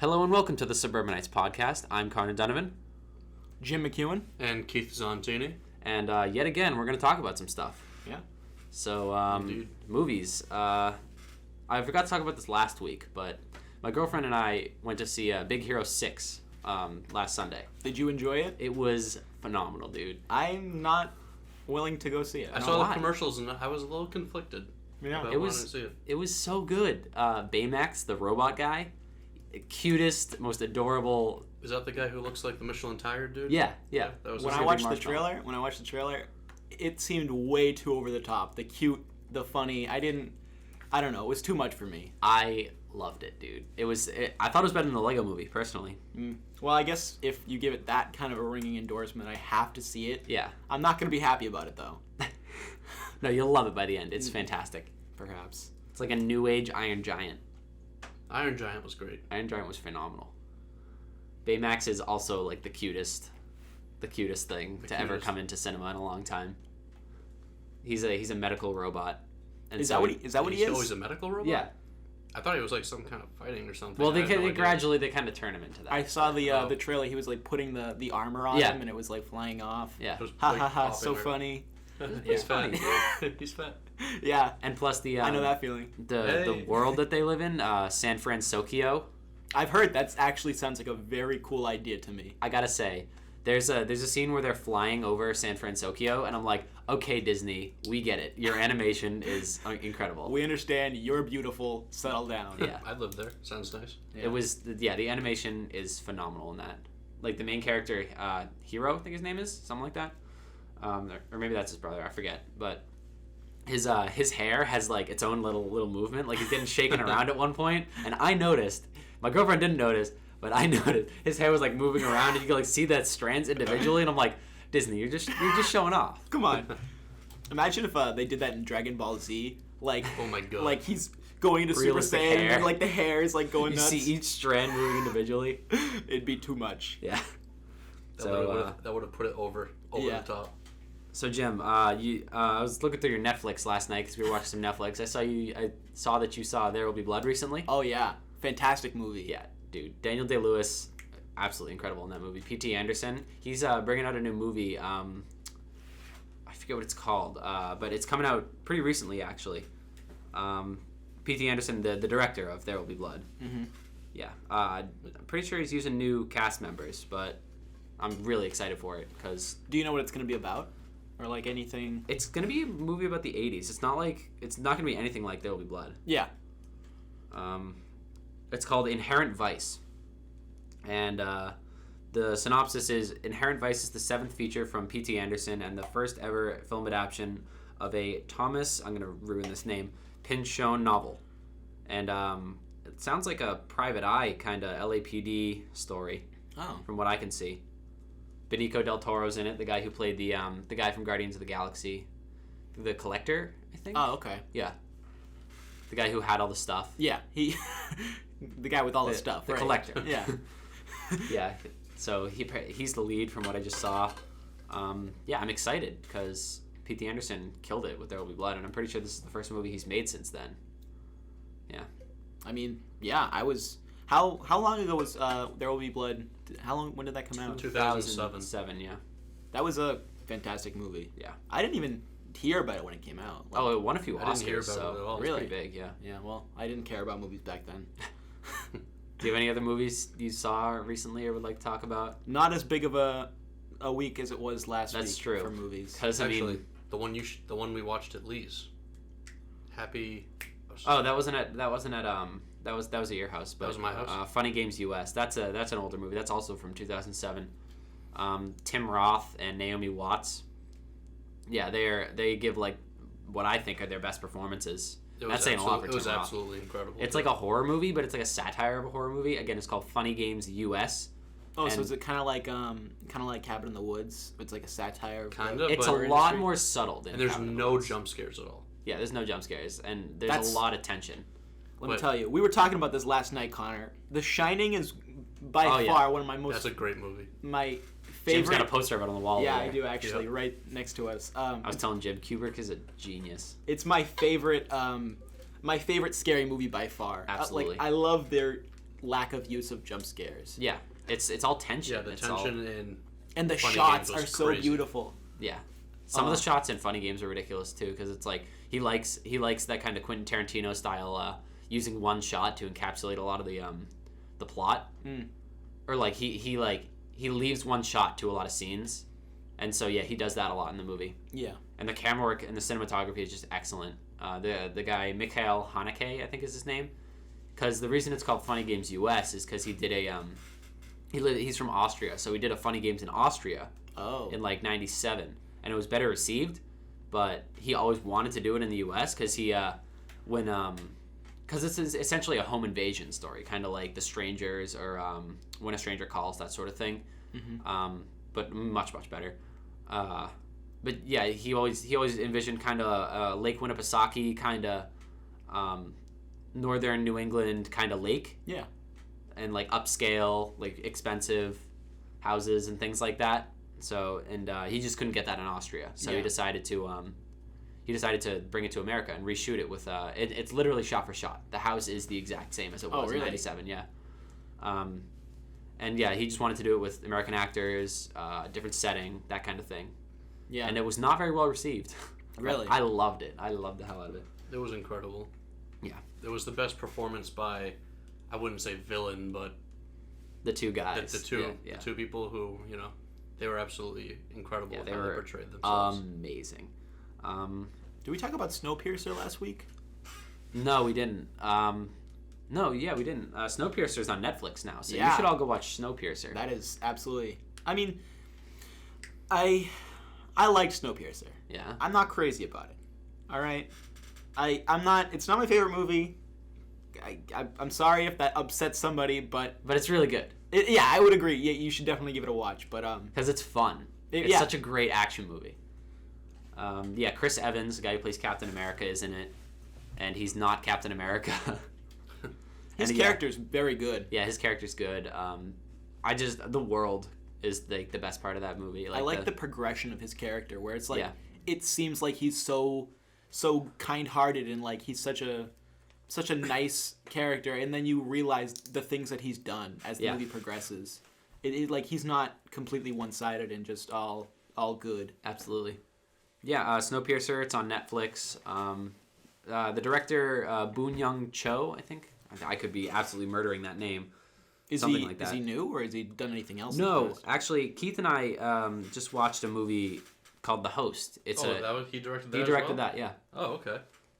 Hello and welcome to the Suburbanites Podcast. I'm Connor Donovan. Jim McEwen. And Keith Zontini. And yet again, we're going to talk about some stuff. Yeah. So, movies. I forgot to talk about this last week, but my girlfriend and I went to see Big Hero 6 last Sunday. Did you enjoy it? It was phenomenal, dude. I'm not willing to go see it. I saw the commercials and I was a little conflicted. Yeah. It was so good. Baymax, the robot guy, cutest, most adorable. Is that the guy who looks like the Michelin tire dude? Yeah. That was when I watched the trailer, it seemed way too over the top. The cute, the funny. I don't know. It was too much for me. I loved it, dude. I thought it was better than the Lego movie, personally. Well, I guess if you give it that kind of a ringing endorsement, I have to see it. Yeah. I'm not going to be happy about it, though. No, you'll love it by the end. It's fantastic. Perhaps. It's like a new age Iron Giant. Iron Giant was great. Iron Giant was phenomenal. Baymax is also like the cutest thing to ever come into cinema in a long time. He's a medical robot. And is that what he is? Oh, he's a medical robot? Yeah. I thought he was like some kind of fighting or something. Well, they gradually kind of turn him into that. I saw the trailer. He was like putting the armor on him, and it was like flying off. Yeah. Ha, so funny. He's fat. He's fat. Yeah. And plus I know that feeling. The world that they live in, San Francisco. I've heard that actually sounds like a very cool idea to me. I gotta say, there's a scene where they're flying over San Francisco, and I'm like, okay, Disney, we get it. Your animation is incredible. We understand. You're beautiful. Settle down. Yeah. I'd live there. Sounds nice. Yeah. The animation is phenomenal in that. Like the main character, Hero, I think his name is, something like that. Or maybe that's his brother. I forget. But his hair has like its own little movement. Like he's getting shaken around at one point, and I noticed. My girlfriend didn't notice, but I noticed his hair was like moving around, and you could like see that strands individually. And I'm like, Disney, you're just showing off. Come on. Imagine if they did that in Dragon Ball Z. Like, oh my god. Like he's going into Super Saiyan, and like the hair is like going nuts. You see each strand moving individually. It'd be too much. Yeah. That would have put it over the top. So Jim, I was looking through your Netflix last night because we were watching some Netflix. I saw that you saw There Will Be Blood recently. Oh yeah, fantastic movie. Yeah, dude, Daniel Day-Lewis, absolutely incredible in that movie. P.T. Anderson, he's bringing out a new movie. I forget what it's called, but it's coming out pretty recently actually. P.T. Anderson, the director of There Will Be Blood. Mm-hmm. Yeah, I'm pretty sure he's using new cast members, but I'm really excited for it because. Do you know what it's going to be about? Or like anything? It's gonna be a movie about the 80s. It's not gonna be anything like There Will Be Blood. Yeah. It's called Inherent Vice, and the synopsis is: Inherent Vice is the 7th feature from P.T. Anderson and the first ever film adaptation of a Thomas, I'm gonna ruin this name, Pynchon novel, and it sounds like a Private Eye kind of LAPD story. Oh. From what I can see. Benicio del Toro's in it, the guy who played the guy from Guardians of the Galaxy, the Collector, I think. Oh, okay. Yeah. The guy who had all the stuff. Yeah, the guy with all the stuff. The right. Collector. Yeah. Yeah. So he's the lead from what I just saw. Yeah, I'm excited because P.T. Anderson killed it with There Will Be Blood, and I'm pretty sure this is the first movie he's made since then. Yeah. I mean, yeah, I was. How long ago was There Will Be Blood? When did that come out? 2007. Yeah. That was a fantastic movie. Yeah. I didn't even hear about it when it came out. Like, it won a few Oscars. I didn't hear about it at all. Really? It's pretty big, yeah. Yeah, well, I didn't care about movies back then. Do you have any other movies you saw recently or would like to talk about? Not as big of a week as it was last week. That's true. For movies. Because actually, the one we watched at Lee's. Happy. Oh, that wasn't at that was at your house. But, that was my house. Funny Games US. That's an older movie. That's also from 2007. Tim Roth and Naomi Watts. Yeah, they give like what I think are their best performances. That's saying a lot for Tim Roth. It was absolutely incredible. It's like a horror movie, but it's like a satire of a horror movie. Again, it's called Funny Games US. Oh, so is it kind of like Cabin in the Woods? It's like a satire. Kind of. It's a lot more subtle than. And there's no jump scares at all. Yeah, there's no jump scares, and there's a lot of tension. Let me tell you, we were talking about this last night, Connor. The Shining is by far one of my most. That's a great movie. My favorite. Jim's got a poster of it on the wall. Yeah, I do actually, right next to us. I was telling Jim, Kubrick is a genius. It's my favorite scary movie by far. Absolutely. I love their lack of use of jump scares. Yeah, it's all tension. Yeah, the It's tension and the Funny shots Games are was so crazy. beautiful. Yeah. Some of the shots in Funny Games are ridiculous too, because it's like he likes that kind of Quentin Tarantino style, using one shot to encapsulate a lot of the plot, or like he leaves one shot to a lot of scenes, and so yeah, he does that a lot in the movie. Yeah. And the camera work and the cinematography is just excellent. The guy Mikhail Haneke, I think is his name, because the reason it's called Funny Games US is because he did he's from Austria, so he did a Funny Games in Austria in like '97. And it was better received, but he always wanted to do it in the U.S. because because this is essentially a home invasion story, kind of like The Strangers or When a Stranger Calls, that sort of thing, but much better. But yeah, he always envisioned kind of Lake Winnipesaukee, kind of northern New England kind of lake, and like upscale, like expensive houses and things like that. So he just couldn't get that in Austria, so he decided to bring it to America and reshoot it with it's literally shot for shot. The house is the exact same as it was in '97. Yeah, and yeah, he just wanted to do it with American actors, different setting, that kind of thing. Yeah, and it was not very well received. Really, I loved it. I loved the hell out of it. It was incredible. Yeah, it was the best performance by, I wouldn't say villain, but the two guys, the two people who they were absolutely incredible. Yeah, with they how were they portrayed themselves. Amazing. Did we talk about Snowpiercer last week? No, we didn't. No, yeah, we didn't. Snowpiercer's on Netflix now, so you should all go watch Snowpiercer. That is absolutely. I mean, I liked Snowpiercer. Yeah. I'm not crazy about it. All right. I'm not. It's not my favorite movie. I'm sorry if that upsets somebody, but it's really good. Yeah, I would agree. Yeah, you should definitely give it a watch. But because it's fun. It's such a great action movie. Yeah, Chris Evans, the guy who plays Captain America, is in it, and he's not Captain America. His character's very good. Yeah, his character's good. The world is the best part of that movie. I like the progression of his character, where it's like it seems like he's so kind-hearted and like he's such a nice character, and then you realize the things that he's done as the movie progresses. It like he's not completely one-sided and just all good. Absolutely. Yeah, Snowpiercer. It's on Netflix. The director Boon Young Cho, I think. I could be absolutely murdering that name. Something like that. Is he new, or has he done anything else? No, actually, Keith and I just watched a movie called The Host. He directed that. He directed that. Yeah. Oh, okay.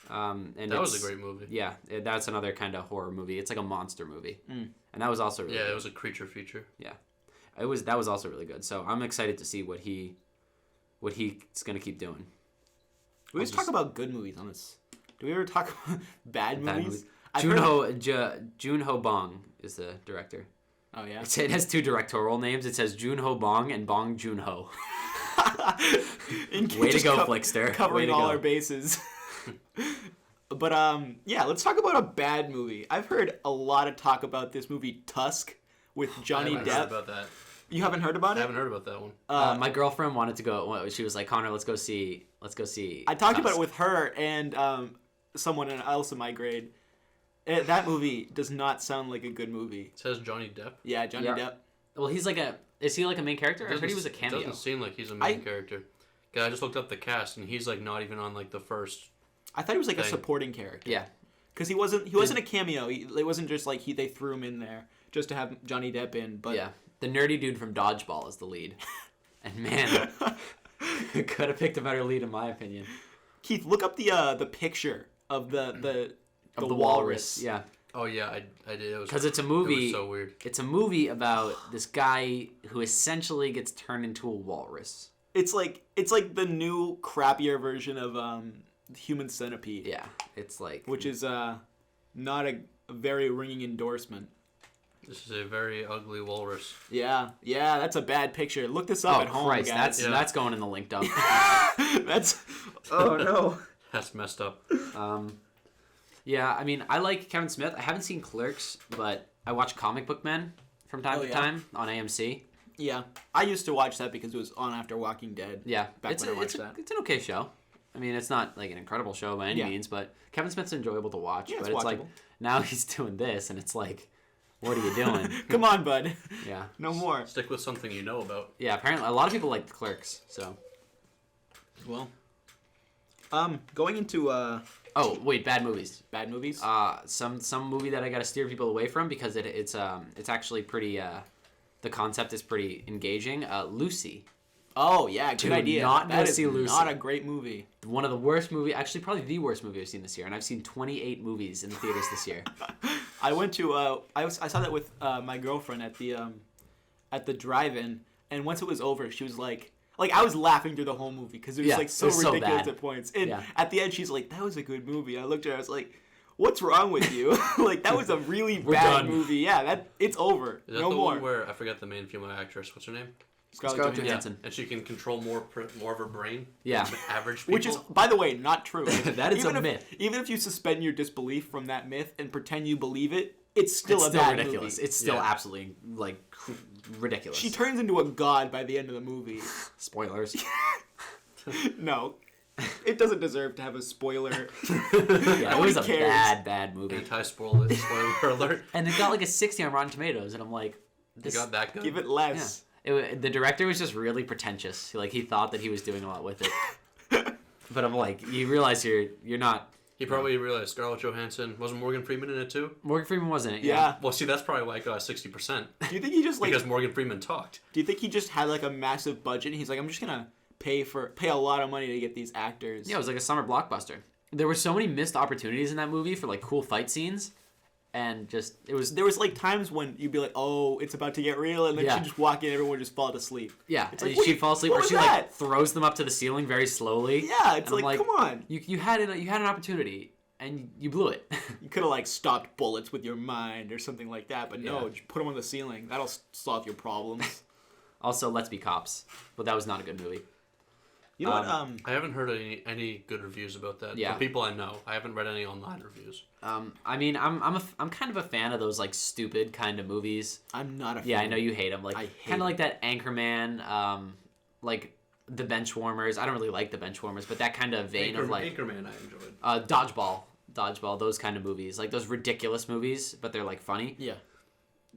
And that was a great movie. Yeah, that's another kind of horror movie. It's like a monster movie, and that was also really good. It was a creature feature. Yeah, that was also really good. So I'm excited to see what he's gonna keep doing. We always talk about good movies on this. Do we ever talk about bad movies? Joon-ho Bong is the director. Oh yeah. It has two directorial names. It says Joon-ho Bong and Bong Joon-ho. Way to go, Flickster. Covering all our bases. But let's talk about a bad movie. I've heard a lot of talk about this movie Tusk with Johnny Depp. I haven't heard about that. You haven't heard about it? I haven't heard about that one. My girlfriend wanted to go. She was like, Connor, let's go see. I talked about it with her and someone else in my grade. That movie does not sound like a good movie. It says Johnny Depp? Yeah, Johnny Depp. Well, is he like a main character? I heard he was a cameo. It doesn't seem like he's a main character. I just looked up the cast, and he's like not even on like the first. I thought he was like a supporting character. Yeah, because he wasn't a cameo. It wasn't just like they threw him in there just to have Johnny Depp in. But yeah, the nerdy dude from Dodgeball is the lead, and man, could have picked a better lead in my opinion. Keith, look up the picture of the walrus. Yeah. Oh yeah, I did. Because it's a movie. It was so weird. It's a movie about this guy who essentially gets turned into a walrus. It's like the new crappier version of Human Centipede. Yeah, it's like which is not a very ringing endorsement. This is a very ugly walrus. Yeah, that's a bad picture. Look this up at home, Christ, guys. That's going in the link dump. That's oh no. That's messed up. Yeah, I mean, I like Kevin Smith. I haven't seen Clerks, but I watch Comic Book Men from time to time on AMC. Yeah, I used to watch that because it was on after Walking Dead. Yeah, when I watched that. It's an okay show. I mean, it's not like an incredible show by any means, but Kevin Smith's enjoyable to watch. Yeah, but it's like now he's doing this, and it's like What are you doing? Come on, bud. Yeah. No more. Stick with something you know about. Yeah, apparently a lot of people like Clerks, so. Well, going into Oh, wait, bad movies. bad movies. Some movie that I got to steer people away from because it's actually pretty the concept is pretty engaging. Lucy. Oh yeah, good Do idea. not go That is see Lucy. not a great movie. One of the worst movie, actually probably the worst movie I've seen this year, and I've seen 28 movies in the theaters this year. I went to I saw that with my girlfriend at the drive-in, and once it was over, she was like I was laughing through the whole movie because it was Yeah, like so it was so ridiculous bad. at points. And Yeah. at the end, she's like, "That was a good movie." And I looked at her, I was like, "What's wrong with you? Like that was a really We're bad done. movie. Yeah, it's over. Is that No the more." one where I forget the main female actress? What's her name? Scarlett Scarlett Johansson. Johansson. And she can control more of her brain. Yeah. than average people. Which is, by the way, not true. That is even a if, myth. Even if you suspend your disbelief from that myth and pretend you believe it, it's still It's a still bad ridiculous. movie. It's still Yeah. absolutely like ridiculous. She turns into a god by the end of the movie. Spoilers. No, it doesn't deserve to have a spoiler. Yeah, it Nobody was a cares. bad movie. Spoiler alert. And it got like a 60 on Rotten Tomatoes, and I'm like, You this. got that good? Give it less. The director was just really pretentious. Like he thought that he was doing a lot with it. But I'm like, you realize you're not. He probably realized Scarlett Johansson wasn't Morgan Freeman in it too. Morgan Freeman wasn't it? Yeah. Well, see, that's probably why it got 60%. Do you think he just Because Morgan Freeman talked. Do you think he just had like a massive budget? And he's like, I'm just gonna pay a lot of money to get these actors. Yeah, it was like a summer blockbuster. There were so many missed opportunities in that movie for like cool fight scenes, and just it was. There was like times when you'd be like, oh, it's about to get real, and then Yeah. she'd just walk in, everyone would just fall asleep. Yeah, It's and like, what- she'd fall asleep, what or was she that? like throws them up to the ceiling very slowly. Yeah, it's And I'm like, come on. You had an opportunity and you blew it. You could have like stopped bullets with your mind or something like that, but no, Yeah. just put them on the ceiling. That'll solve your problems. Also, Let's Be Cops, but that was not a good movie. You know what? I haven't heard any good reviews about that. Yeah. From people I know. I haven't read any online reviews. I mean, I'm kind of a fan of those like stupid kind of movies. I'm not a fan. Yeah, I know you hate them. Like I hate kind 'em. of like that Anchorman, like the Benchwarmers. I don't really like the Benchwarmers, but that kind of vein of like Anchorman I enjoyed. Dodgeball, those kind of movies, like those ridiculous movies, but they're like funny. Yeah.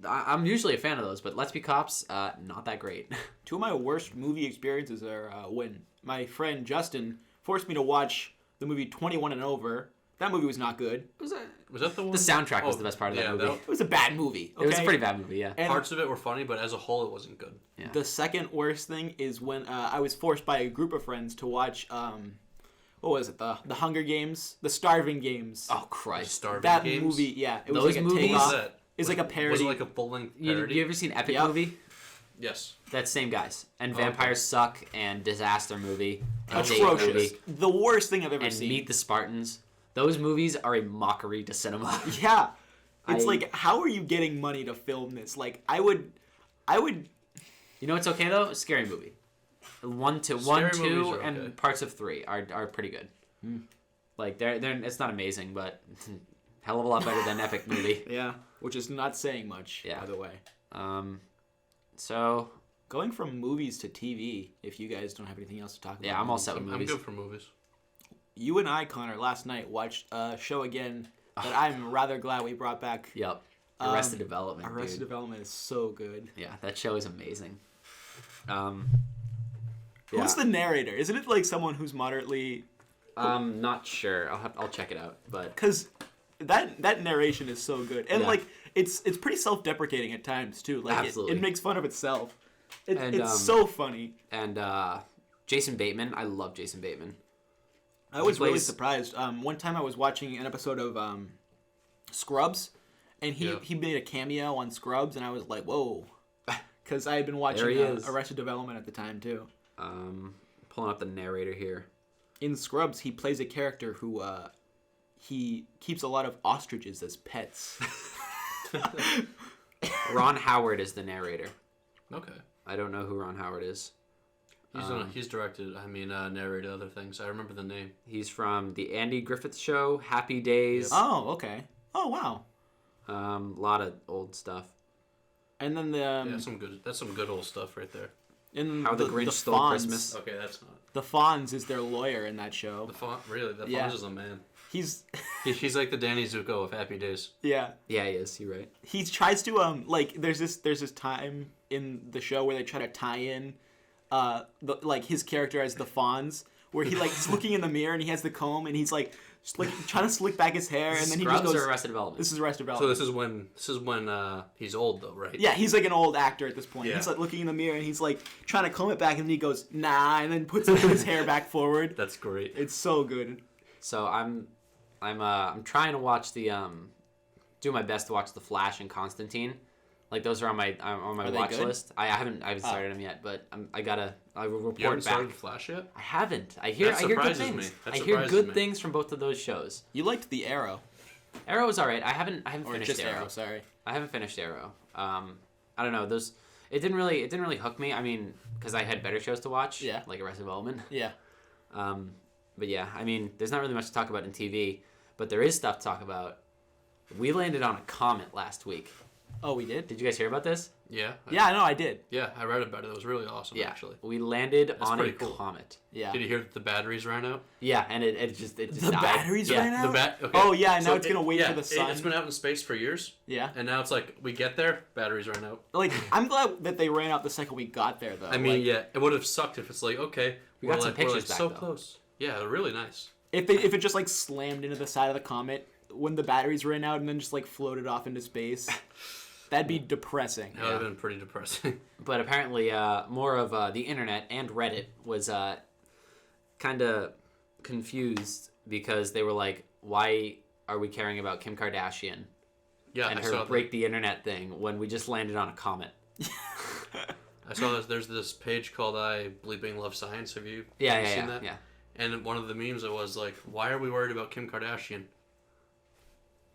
I'm usually a fan of those, but Let's Be Cops, not that great. Two of my worst movie experiences are when my friend Justin forced me to watch the movie 21 and Over. That movie was not good. Was that the one? The soundtrack was the best part of that movie. It was a bad movie. It was a okay? pretty bad movie, yeah. And Parts of it were funny, but as a whole, it wasn't good. Yeah. the second worst thing is when I was forced by a group of friends to watch, what was it? The Hunger Games? The Starving Games. Oh Christ! Starving that Games? movie, yeah. It was Those like a movies- takeoff. What was that? It's like a parody. Was it like a full-length parody? You ever seen Epic Yep. Movie? Yes. That's same guys. And okay. Vampires Suck and Disaster Movie. And Date Atrocious. Movie. The worst thing I've ever And seen. Meet the Spartans. Those movies are a mockery to cinema. Yeah. It's I- like, how are you getting money to film this? Like, I would. You know what's okay though? Scary Movie. One, two, Scary two, movies are and okay. parts of 3 are pretty good. Like they're it's not amazing, but hell of a lot better than Epic Movie. Yeah. Which is not saying much, Yeah. by the way. So Going from movies to TV, if you guys don't have anything else to talk about. yeah, I'm all set with I'm movies. good for movies. You and I, Connor, last night watched a show again that I'm rather glad we brought back. Yep. Arrested Development. Arrested dude. Development is so good. Yeah, that show is amazing. Yeah. Who's the narrator? Isn't it like someone who's moderately? Not sure. I'll check it out, but Because that narration is so good, and Yeah. like it's pretty self-deprecating at times too. Like Absolutely. it makes fun of itself. And, It's so funny. and Jason Bateman. I love Jason Bateman. I was really plays- surprised. One time I was watching an episode of Scrubs, and he made a cameo on Scrubs, and I was like, whoa, because I had been watching There he is. Arrested Development at the time too. Pulling up the narrator here. In Scrubs, he plays a character who he keeps a lot of ostriches as pets. Ron Howard is the narrator. Okay. I don't know who Ron Howard is. He's directed, narrated other things. I remember the name. He's from the Andy Griffith Show, Happy Days. Oh, okay. Oh, wow. A lot of old stuff. And then the Yeah, that's some good old stuff right there. and How the Grinch Stole Fonz, Christmas. Okay, that's not. The Fonz is their lawyer in that show. The font, really? The Yeah. Fonz is a man. He's He's like the Danny Zuko of Happy Days. yeah. Yeah, he is. You're right. He tries to like there's this time in the show where they try to tie in like his character as the Fonz, where he like is looking in the mirror and he has the comb and he's like trying to slick back his hair and then he just Scrubs goes. or Arrested Development? This is Arrested So Development. this is when he's old though, right? Yeah, he's like an old actor at this point. Yeah. He's like looking in the mirror and he's like trying to comb it back and then he goes nah and then puts his hair back forward. That's great. It's so good. So I'm trying to watch do my best to watch The Flash and Constantine. Like those are on my Are they watch good? list. I haven't started them yet, but I will report You haven't back. started Flash yet? I haven't. I hear good surprises things. me. That I hear surprises good me. things from both of those shows. You liked The Arrow. Arrow was alright. I haven't Or finished just Arrow. Arrow, sorry. I haven't finished Arrow. I don't know. It didn't really hook me. I mean, because I had better shows to watch. Yeah. Like Arrested Development. Yeah. But yeah, I mean, there's not really much to talk about in TV, but there is stuff to talk about. We landed on a comet last week. Oh, we did? Did you guys hear about this? Yeah. Yeah, I know, I did. Yeah, I read about it. It was really awesome, actually. We landed on a pretty cool. comet. Yeah. Did you hear that the batteries ran out? Yeah, and it just The died. batteries ran out? Okay. Oh, yeah, now it's gonna wait yeah, for the sun. It's been out in space for years, Yeah. and now it's like, we get there, batteries ran out. Like, I'm glad that they ran out the second we got there, though. I mean, like, yeah, it would have sucked if it's like, okay, We got some we're pictures back, so though. close. Yeah, they're really nice. if it just, like, slammed into the side of the comet when the batteries ran out and then just, like, floated off into space, that'd be depressing. That would have been pretty depressing. But apparently, more of the internet and Reddit was kind of confused because they were like, "Why are we caring about Kim Kardashian Yeah, and I her saw break the internet thing when we just landed on a comet?" I saw this. There's this page called I Bleeping Love Science. Have you Yeah, seen yeah, that? yeah. And one of the memes it was like, why are we worried about Kim Kardashian?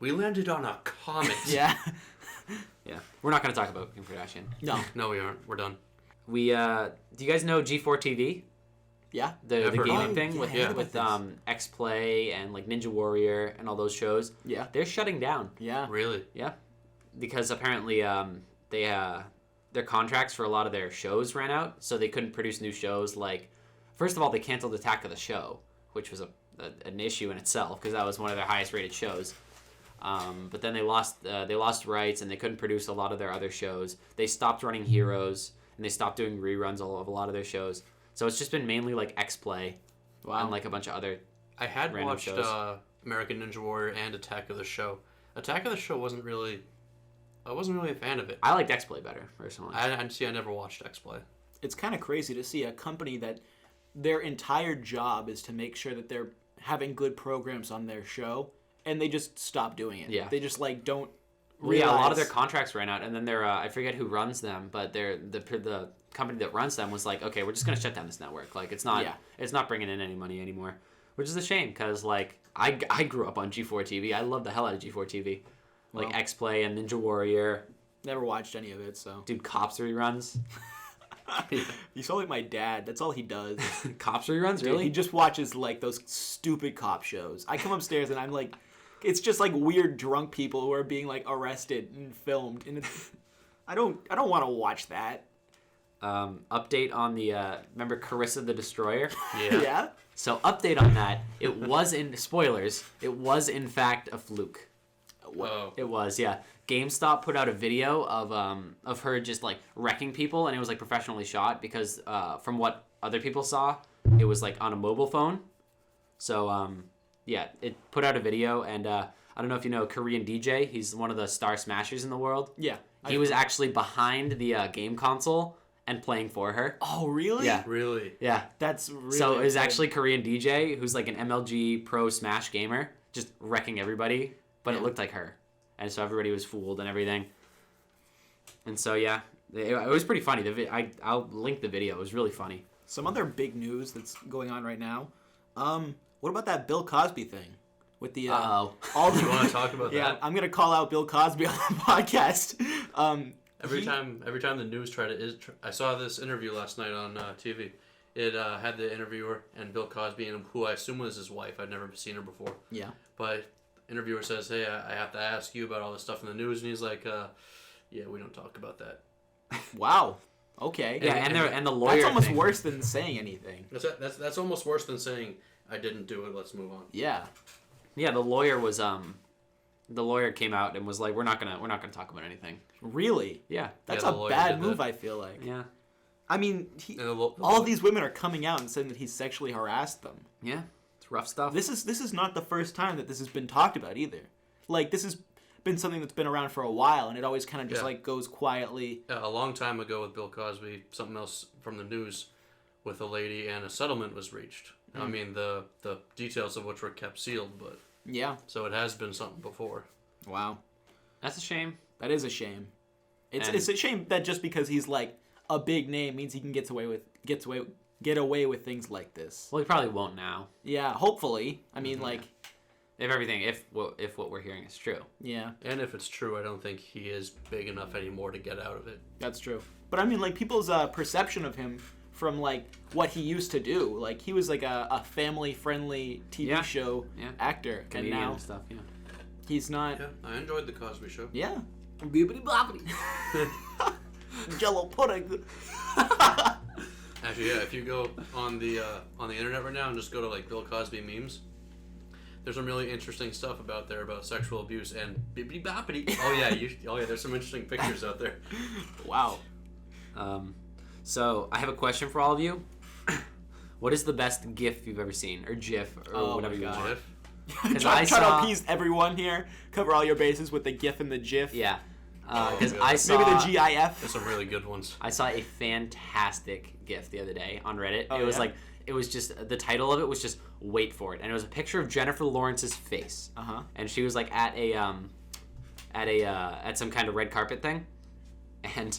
We landed on a comet. Yeah. Yeah, we're not going to talk about Kim Kardashian. No. No, we aren't. We're done. We do you guys know G4 TV? Yeah. The I've heard gaming of it. thing Yeah, with I heard about with this. X Play and like Ninja Warrior and all those shows. Yeah. They're shutting down. Yeah. Really? Yeah, because apparently their contracts for a lot of their shows ran out, so they couldn't produce new shows. Like, first of all, they canceled Attack of the Show, which was an issue in itself because that was one of their highest rated shows. But then they lost rights and they couldn't produce a lot of their other shows. They stopped running Heroes and they stopped doing reruns of a lot of their shows. So it's just been mainly like X Play and like a bunch of other. I had Random watched shows. American Ninja Warrior and Attack of the Show. Attack of the Show wasn't really. I wasn't really a fan of it. I liked X Play better personally. I never watched X Play. It's kind of crazy to see a company that their entire job is to make sure that they're having good programs on their show, and they just stop doing it. Yeah. They just, like, don't Well, yeah, a lot of their realize- contracts ran out, and then their I forget who runs them, but the company that runs them was like, okay, we're just gonna shut down this network. Like it's not bringing in any money anymore, which is a shame because like I grew up on G4 TV. I love the hell out of G4 TV, like Wow. X Play and Ninja Warrior. Never watched any of it, so. Dude, Cops reruns. You sound like my dad. That's all he does. Cops reruns, Dude, really? he just watches, like, those stupid cop shows. I come upstairs and I'm like, it's just, like, weird drunk people who are being, like, arrested and filmed. And it's, I don't want to watch that. Update on the remember Carissa the Destroyer? Yeah. Yeah? So update on that. It was in spoilers. It was in fact a fluke. Whoa. It was, yeah. GameStop put out a video of her just like wrecking people, and it was like professionally shot because from what other people saw, it was like on a mobile phone. So yeah, it put out a video, and I don't know if you know Korean DJ. He's one of the star smashers in the world. Yeah. He was actually behind the game console and playing for her. Oh, really? Yeah. Really? Yeah. That's really So it was exciting. actually Korean DJ who's like an MLG pro Smash gamer, just wrecking everybody, but Yeah. it looked like her. And so everybody was fooled and everything. And so, yeah, it was pretty funny. I'll link the video. It was really funny. Some other big news that's going on right now. What about that Bill Cosby thing? With the Uh-oh. all the You want to talk about Yeah, that? I'm gonna call out Bill Cosby on the podcast. Every time the news I saw this interview last night on TV. It had the interviewer and Bill Cosby, and who I assume was his wife. I'd never seen her before. Yeah. But interviewer says, "Hey, I have to ask you about all this stuff in the news," and he's like, "Yeah, we don't talk about that." Wow. Okay. Yeah, and the lawyer That's almost thing. worse than saying anything. That's almost worse than saying I didn't do it. Let's move on. Yeah. Yeah, the lawyer came out and was like, we're not gonna talk about anything. Really? Yeah. That's a bad move, I feel like. Yeah. I mean, all of these women are coming out and saying that he sexually harassed them. Yeah. It's rough stuff. This is not the first time that this has been talked about either. Like, this has been something that's been around for a while, and it always kind of just like goes quietly. Yeah, a long time ago with Bill Cosby, something else from the news with a lady, and a settlement was reached. I mean, the details of which were kept sealed, but yeah. So it has been something before. Wow. That's a shame. That is a shame. It's a shame that just because he's like a big name means he can get away with things like this. Well, he probably won't now. Yeah, hopefully. I mean, like, if what we're hearing is true. Yeah. And if it's true, I don't think he is big enough anymore to get out of it. That's true. But I mean, like, people's perception of him from like what he used to do, like he was like a family-friendly TV show actor, Comedian and now and stuff. Yeah. he's not. Yeah, I enjoyed the Cosby Show. Yeah. Bibbidi bobbidi. Jello pudding. Actually, yeah. If you go on the internet right now and just go to like Bill Cosby memes, there's some really interesting stuff about sexual abuse and bibbidi boppity. Oh yeah, there's some interesting pictures out there. Wow. So I have a question for all of you. What is the best GIF you've ever seen, or GIF, or whatever you want? Try to appease everyone here. Cover all your bases with the GIF and the GIF. Yeah. Because I saw maybe the GIF. There's some really good ones. I saw a fantastic GIF the other day on Reddit. Oh, it was just the title of it was just "Wait for it," and it was a picture of Jennifer Lawrence's face. And she was like at some kind of red carpet thing, and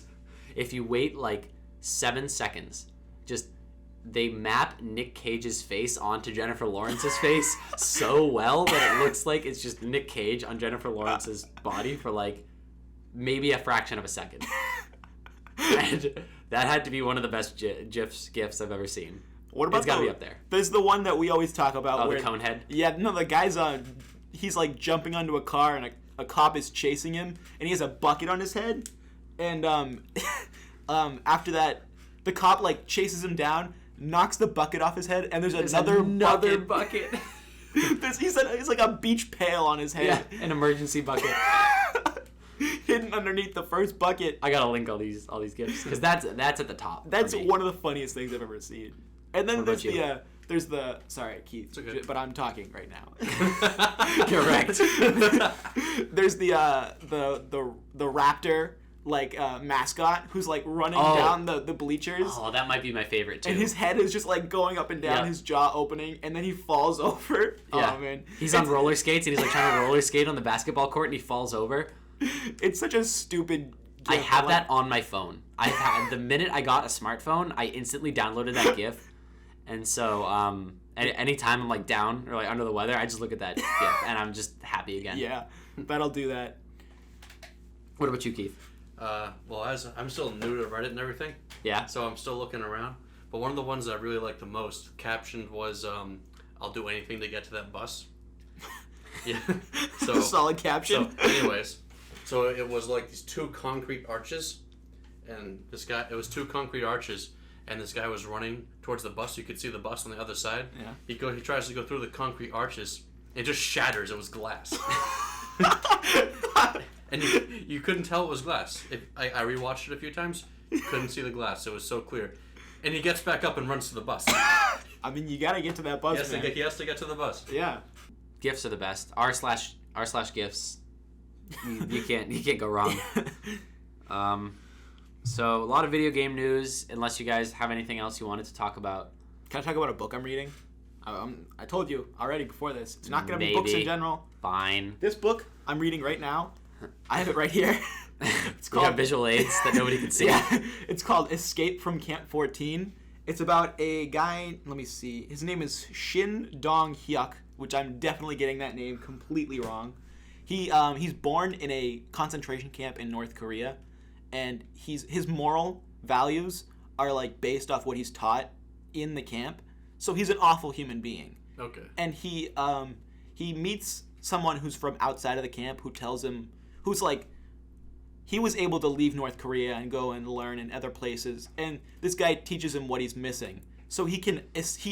if you wait like 7 seconds, just they map Nick Cage's face onto Jennifer Lawrence's face so well that it looks like it's just Nick Cage on Jennifer Lawrence's body for like maybe a fraction of a second. And that had to be one of the best GIFs I've ever seen. What about it's gotta be up there. There's the one that we always talk about. Oh, where, the cone head? Yeah, no, the guy's he's like jumping onto a car and a cop is chasing him and he has a bucket on his head. And after that, the cop like chases him down, knocks the bucket off his head, and there's another bucket. He's like a beach pail on his head. Yeah, an emergency bucket. Hidden underneath the first bucket. I gotta link all these GIFs because that's at the top. That's one of the funniest things I've ever seen. And then there's the sorry Keith, okay. but I'm talking right now. Correct. There's the raptor like mascot who's like running down the bleachers. Oh, that might be my favorite too. And his head is just like going up and down, his jaw opening, and then he falls over. Yeah. Oh man, he's on roller skates and he's like trying to roller skate on the basketball court and he falls over. It's such a stupid GIF. I have that on my phone. The minute I got a smartphone, I instantly downloaded that GIF. And so anytime I'm like down or like under the weather, I just look at that GIF and I'm just happy again. Yeah, that'll do that. What about you, Keith? Well, as I'm still new to Reddit and everything. Yeah. So I'm still looking around. But one of the ones that I really liked the most captioned was, "I'll do anything to get to that bus." Yeah. So solid caption. So, anyways, so it was like these two concrete arches, and it was two concrete arches, and this guy was running towards the bus. You could see the bus on the other side. Yeah. He tries to go through the concrete arches. It just shatters. It was glass. And you couldn't tell it was glass. I rewatched it a few times. You couldn't see the glass. It was so clear. And he gets back up and runs to the bus. I mean, you gotta get to that bus, man. He has to get to the bus. Yeah. GIFs are the best. r/GIFs. You can't go wrong. So a lot of video game news. Unless you guys have anything else you wanted to talk about. Can I talk about a book I'm reading? I told you already before this. It's not gonna be books in general. Fine. This book I'm reading right now. I have it right here. It's called visual aids that nobody can see. Yeah, it's called Escape from Camp 14. It's about a guy. Let me see. His name is Shin Dong Hyuk, which I'm definitely getting that name completely wrong. He's born in a concentration camp in North Korea, and his moral values are like based off what he's taught in the camp. So he's an awful human being. Okay. And he meets someone who's from outside of the camp who tells him, who's like, he was able to leave North Korea and go and learn in other places, and this guy teaches him what he's missing. So he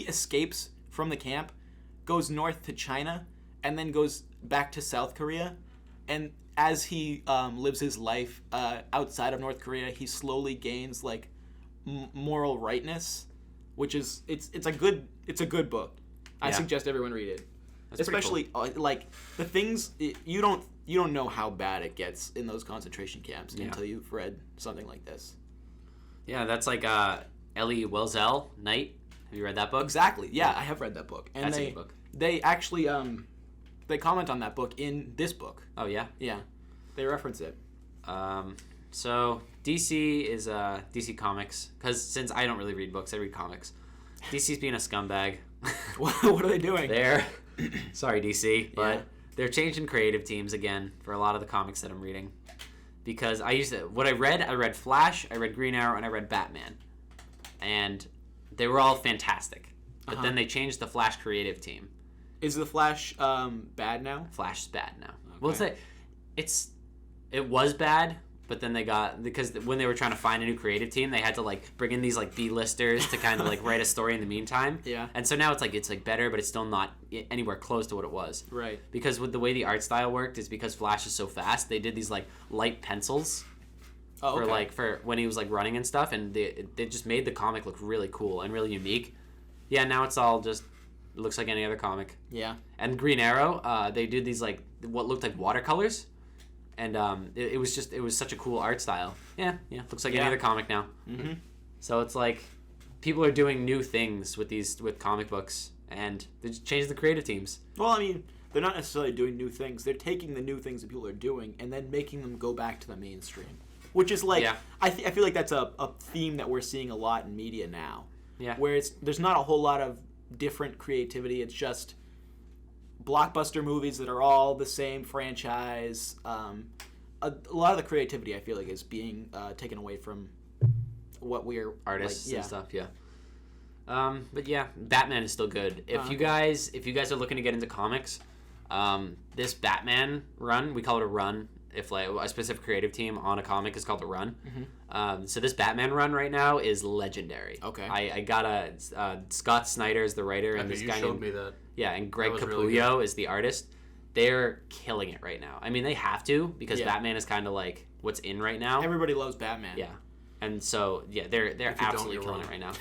escapes from the camp, goes north to China, and then goes back to South Korea, and as he lives his life outside of North Korea, he slowly gains like moral rightness, which is it's a good book. I suggest everyone read it. That's especially cool. Like the things you don't know how bad it gets in those concentration camps until you've read something like this. Yeah, that's like Elie Wiesel, Night. Have you read that book? Exactly. Yeah, I have read that book. And that's a good book. They actually they comment on that book in this book. Oh yeah. Yeah, they reference it. So DC is DC Comics, because since I don't really read books, I read comics. DC's being a scumbag. What are they doing? They're sorry DC, but they're changing creative teams again for a lot of the comics that I'm reading. Because I read Flash, I read Green Arrow, and I read Batman. And they were all fantastic. But then they changed the Flash creative team. Is the Flash bad now? Flash's bad now. Okay. Well, it was bad, but then because when they were trying to find a new creative team, they had to like bring in these like B-listers to kind of like write a story in the meantime. Yeah. And so now it's like better, but it's still not anywhere close to what it was. Right. Because with the way the art style worked is because Flash is so fast, they did these like light pencils. Oh, okay. For when he was like running and stuff, and they just made the comic look really cool and really unique. Yeah, now it's all just looks like any other comic. Yeah. And Green Arrow, they did these like what looked like watercolors, and it was such a cool art style. Yeah, looks like any other comic now. Mm-hmm. So it's like people are doing new things with comic books, and they just changed the creative teams. Well, I mean, they're not necessarily doing new things. They're taking the new things that people are doing and then making them go back to the mainstream. Which is like, I feel like that's a theme that we're seeing a lot in media now. Yeah. Where there's not a whole lot of different creativity. It's just blockbuster movies that are all the same franchise. A lot of the creativity, I feel like, is being taken away from what we're artists and stuff. Yeah. But yeah, Batman is still good. If you guys are looking to get into comics, this Batman run, we call it a run. If like a specific creative team on a comic is called a run. Mm-hmm. So this Batman run right now is legendary. Okay. I got Scott Snyder is the writer, and this guy showed me that. Yeah, and Greg Capullo really is the artist. They're killing it right now. I mean, they have to, because Batman is kind of like what's in right now. Everybody loves Batman. Yeah, and so they're absolutely killing it right now.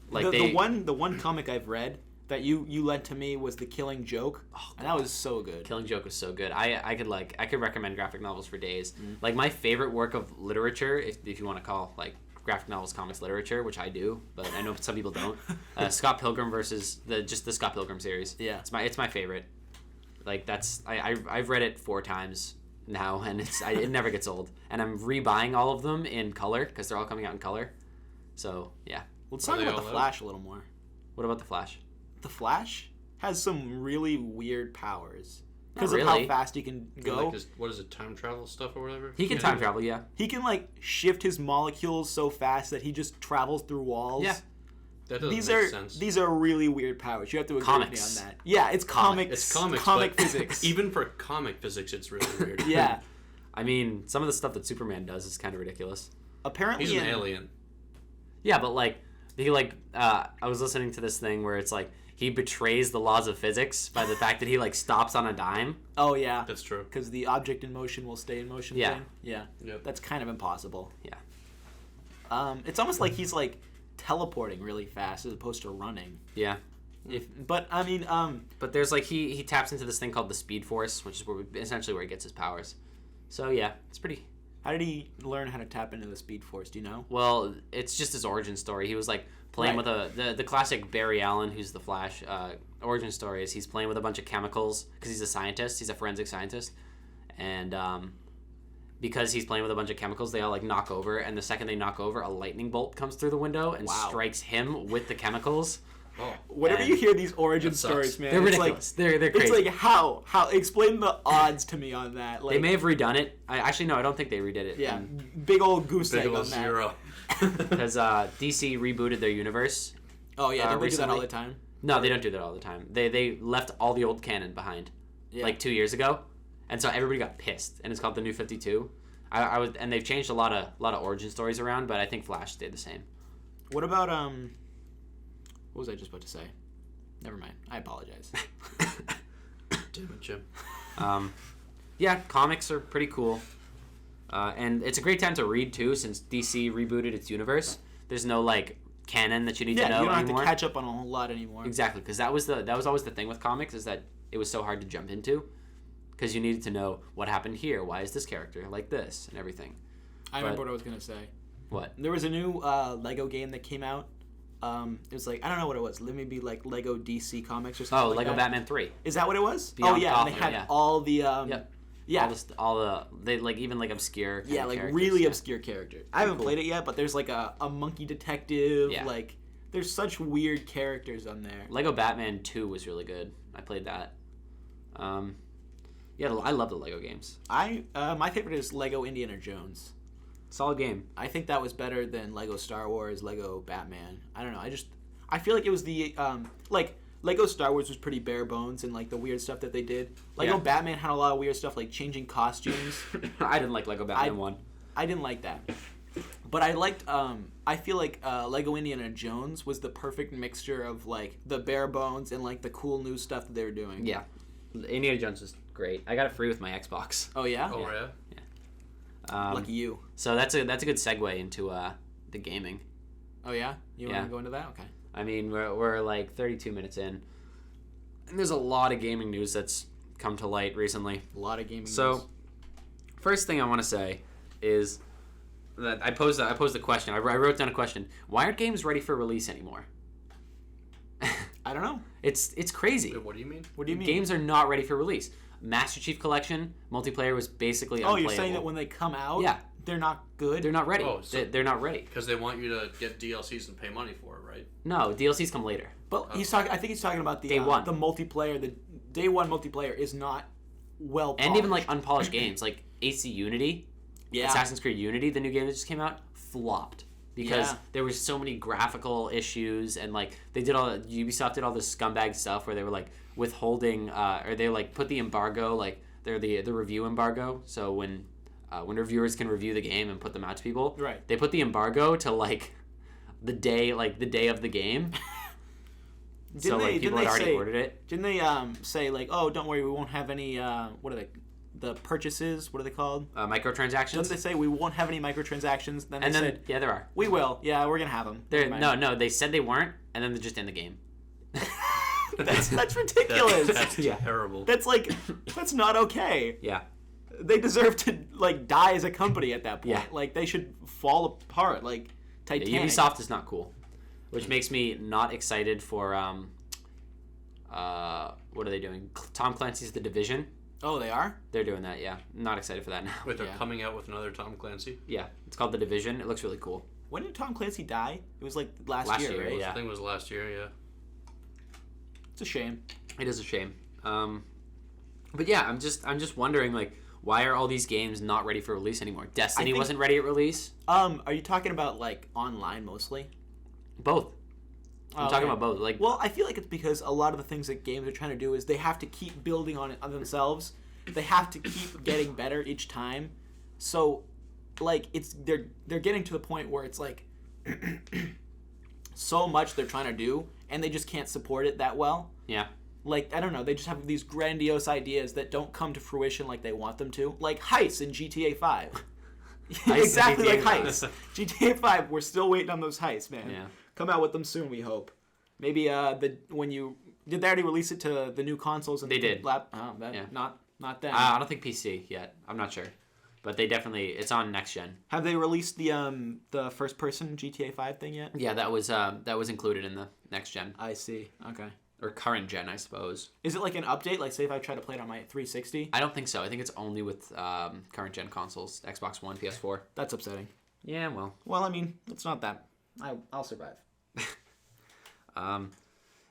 Like the one comic I've read that you lent to me was The Killing Joke, and that was so good. Killing Joke was so good. I could recommend graphic novels for days. Like my favorite work of literature, if you want to call like graphic novels comics literature, which I do, but I know some people don't. Scott Pilgrim versus the Scott Pilgrim series. Yeah, it's my favorite. Like I've read it 4 times now, and it never gets old. And I'm rebuying all of them in color because they're all coming out in color. So yeah. Let's talk about the Flash a little more. What about the Flash? The Flash has some really weird powers because of how fast he can go. Like what is it, time travel stuff or whatever? He can time travel, yeah. He can like shift his molecules so fast that he just travels through walls. Yeah. That doesn't make sense. These are really weird powers. You have to agree with me on that. Yeah, it's comics. It's comics. Comic physics. Even for comic physics, it's really weird. Yeah. I mean, some of the stuff that Superman does is kind of ridiculous. Apparently, he's an alien. Yeah, but like I was listening to this thing where it's like he betrays the laws of physics by the fact that he like stops on a dime. Oh yeah, that's true. Because the object in motion will stay in motion. Yeah, thing. Yeah. Yep. That's kind of impossible. Yeah. It's almost like he's like teleporting really fast as opposed to running. Yeah. But there's like he taps into this thing called the Speed Force, which is essentially where he gets his powers. So yeah, it's pretty. How did he learn how to tap into the Speed Force? Do you know? Well, it's just his origin story. He was like playing with the classic Barry Allen, who's the Flash. Origin story is he's playing with a bunch of chemicals because he's a scientist. He's a forensic scientist, and because he's playing with a bunch of chemicals, they all like knock over. And the second they knock over, a lightning bolt comes through the window and strikes him with the chemicals. Oh. Whenever you hear these origin stories, man, they're ridiculous. Like, they're crazy. It's like how explain the odds to me on that. Like, they may have redone it. I don't think they redid it. Yeah, big old goose egg on that. Zero. Because DC rebooted their universe. Oh yeah, don't they do that all the time? No, they don't do that all the time. They left all the old canon behind, like 2 years ago, and so everybody got pissed. And it's called the New 52. And they've changed a lot of origin stories around, but I think Flash stayed the same. What about What was I just about to say? Never mind. I apologize. Damn it, Jim. Yeah, comics are pretty cool. And it's a great time to read, too, since DC rebooted its universe. There's no, like, canon that you need to know you don't anymore. have to catch up on a whole lot anymore. Exactly, because that was always the thing with comics, is that it was so hard to jump into. Because you needed to know what happened here, why is this character like this, and everything. I remember what I was going to say. What? There was a new Lego game that came out. It was like, I don't know what it was. Let me be like Lego DC Comics or something. Oh, like Lego that. Batman 3. Is that what it was? Beyond yeah, Gotham, and they had yeah. all the Yep. yeah, all the they like even like obscure kind of like characters, really obscure characters. I haven't played it yet, but there's like a monkey detective. Yeah. Like there's such weird characters on there. Lego Batman 2 was really good. I played that. Yeah, I love the Lego games. My favorite is Lego Indiana Jones. Solid game. I think that was better than Lego Star Wars, Lego Batman. I don't know. I feel like it was the like Lego Star Wars was pretty bare bones and like the weird stuff that they did. Lego Yeah. Batman had a lot of weird stuff like changing costumes. I didn't like Lego Batman 1. I didn't like that. But I liked I feel like Lego Indiana Jones was the perfect mixture of like the bare bones and like the cool new stuff that they were doing. Yeah. Indiana Jones was great. I got it free with my Xbox. Oh yeah? Oh, yeah? Lucky you. So that's a good segue into the gaming. Oh yeah? You want to go into that? Okay. I mean, we're like 32 minutes in, and there's a lot of gaming news that's come to light recently. A lot of gaming news. So, first thing I want to say is that I posed the question. I wrote down a question. Why aren't games ready for release anymore? I don't know. It's crazy. Wait, what do you mean? What do you mean? Games are not ready for release. Master Chief Collection multiplayer was basically unplayable. You're saying that when they come out, Yeah. they're not good? They're not ready. Oh, so- They're not ready. Because they want you to get DLCs and pay money for it, right? No, DLCs come later. But I think he's talking about the Day one. the multiplayer. The day one multiplayer is not well polished. And even like unpolished games like AC Unity, Yeah. Assassin's Creed Unity, the new game that just came out, flopped because Yeah. there was so many graphical issues, and like Ubisoft did all this scumbag stuff where they were like withholding or they like put the embargo, like they're the review embargo. So when reviewers can review the game and put them out to people, Right. they put the embargo to like the day of the game. So like people had already ordered it. Didn't they say like, oh, don't worry, we won't have any what are they? The purchases, what are they called? Microtransactions. Didn't they say we won't have any microtransactions? Then they said, yeah, there are. we will. Yeah, we're gonna have them. No, they said they weren't, and then they're just in the game. That's ridiculous. That's Yeah. terrible. That's like that's not okay. Yeah. They deserve to like die as a company at that point. Yeah. Like they should fall apart. Like Titanic. Yeah, Ubisoft is not cool, which makes me not excited for what are they doing? Tom Clancy's The Division. Oh, they are? They're doing that. Yeah, not excited for that now. Wait, they're Yeah. coming out with another Tom Clancy? Yeah, it's called The Division. It looks really cool. When did Tom Clancy die? It was like last Last year, year, right? yeah. I think it was last year, yeah. It's a shame. It is a shame. But yeah, I'm just wondering like why are all these games not ready for release anymore? Destiny think- wasn't ready at release. Are you talking about like online mostly? Both. I'm talking about both. Like, Well, I feel like it's because a lot of the things that games are trying to do is they have to keep building on themselves. They have to keep getting better each time. So, like, they're getting to the point where it's like so much they're trying to do, and they just can't support it that well. yeah. Like, I don't know, they just have these grandiose ideas that don't come to fruition like they want them to. Like Heist in GTA 5. Exactly like GTA Heist. GTA 5, we're still waiting on those heists, man. Yeah. Come out with them soon, we hope. Maybe did they already release it to the new consoles? And They did. Yeah. Not them. I don't think PC yet. I'm not sure, but they definitely it's on next gen. Have they released the first person GTA 5 thing yet? Yeah, that was included in the next gen I see. Okay. or current gen, I suppose. Is it like an update? Like, say if I try to play it on my 360? I don't think so. I think it's only with current gen consoles, Xbox One, PS4. That's upsetting. Yeah, well, Well, I mean, it's not that. I'll survive.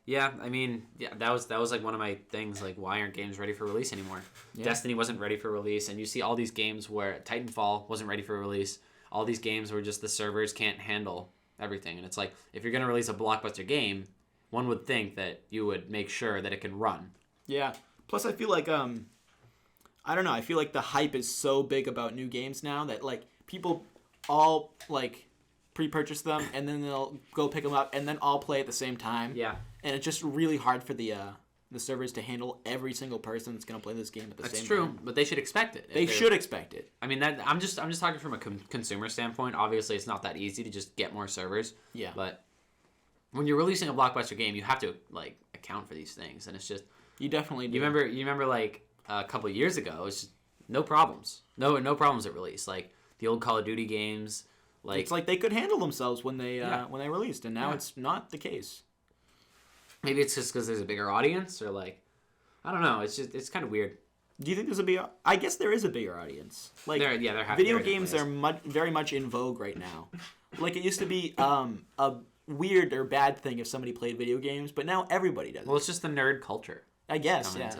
yeah. I mean, yeah, that was like one of my things. Like, why aren't games ready for release anymore? Yeah. Destiny wasn't ready for release, and you see all these games where Titanfall wasn't ready for release. All these games where just the servers can't handle everything, and it's like if you're gonna release a blockbuster game, one would think that you would make sure that it can run. Yeah. Plus, I feel like I don't know. I feel like the hype is so big about new games now that like people all like pre-purchase them and then they'll go pick them up and then all play at the same time. Yeah. And it's just really hard for the the servers to handle every single person that's going to play this game at the same time. That's true, but they should expect it. They should expect it. I mean, I'm just talking from a consumer standpoint. Obviously, it's not that easy to just get more servers. Yeah. But when you're releasing a blockbuster game, you have to like account for these things, and it's just you definitely do. You remember like a couple of years ago, it's just no problems, no problems at release. Like the old Call of Duty games, like it's like they could handle themselves when they released, and now it's not the case. Maybe it's just because there's a bigger audience, or like, I don't know. It's kind of weird. Do you think there's a bigger? I guess there is a bigger audience. Like, video games are very much in vogue right now. Like, it used to be a weird or bad thing if somebody played video games, but now everybody does. Well, it's just the nerd culture. I guess, yeah.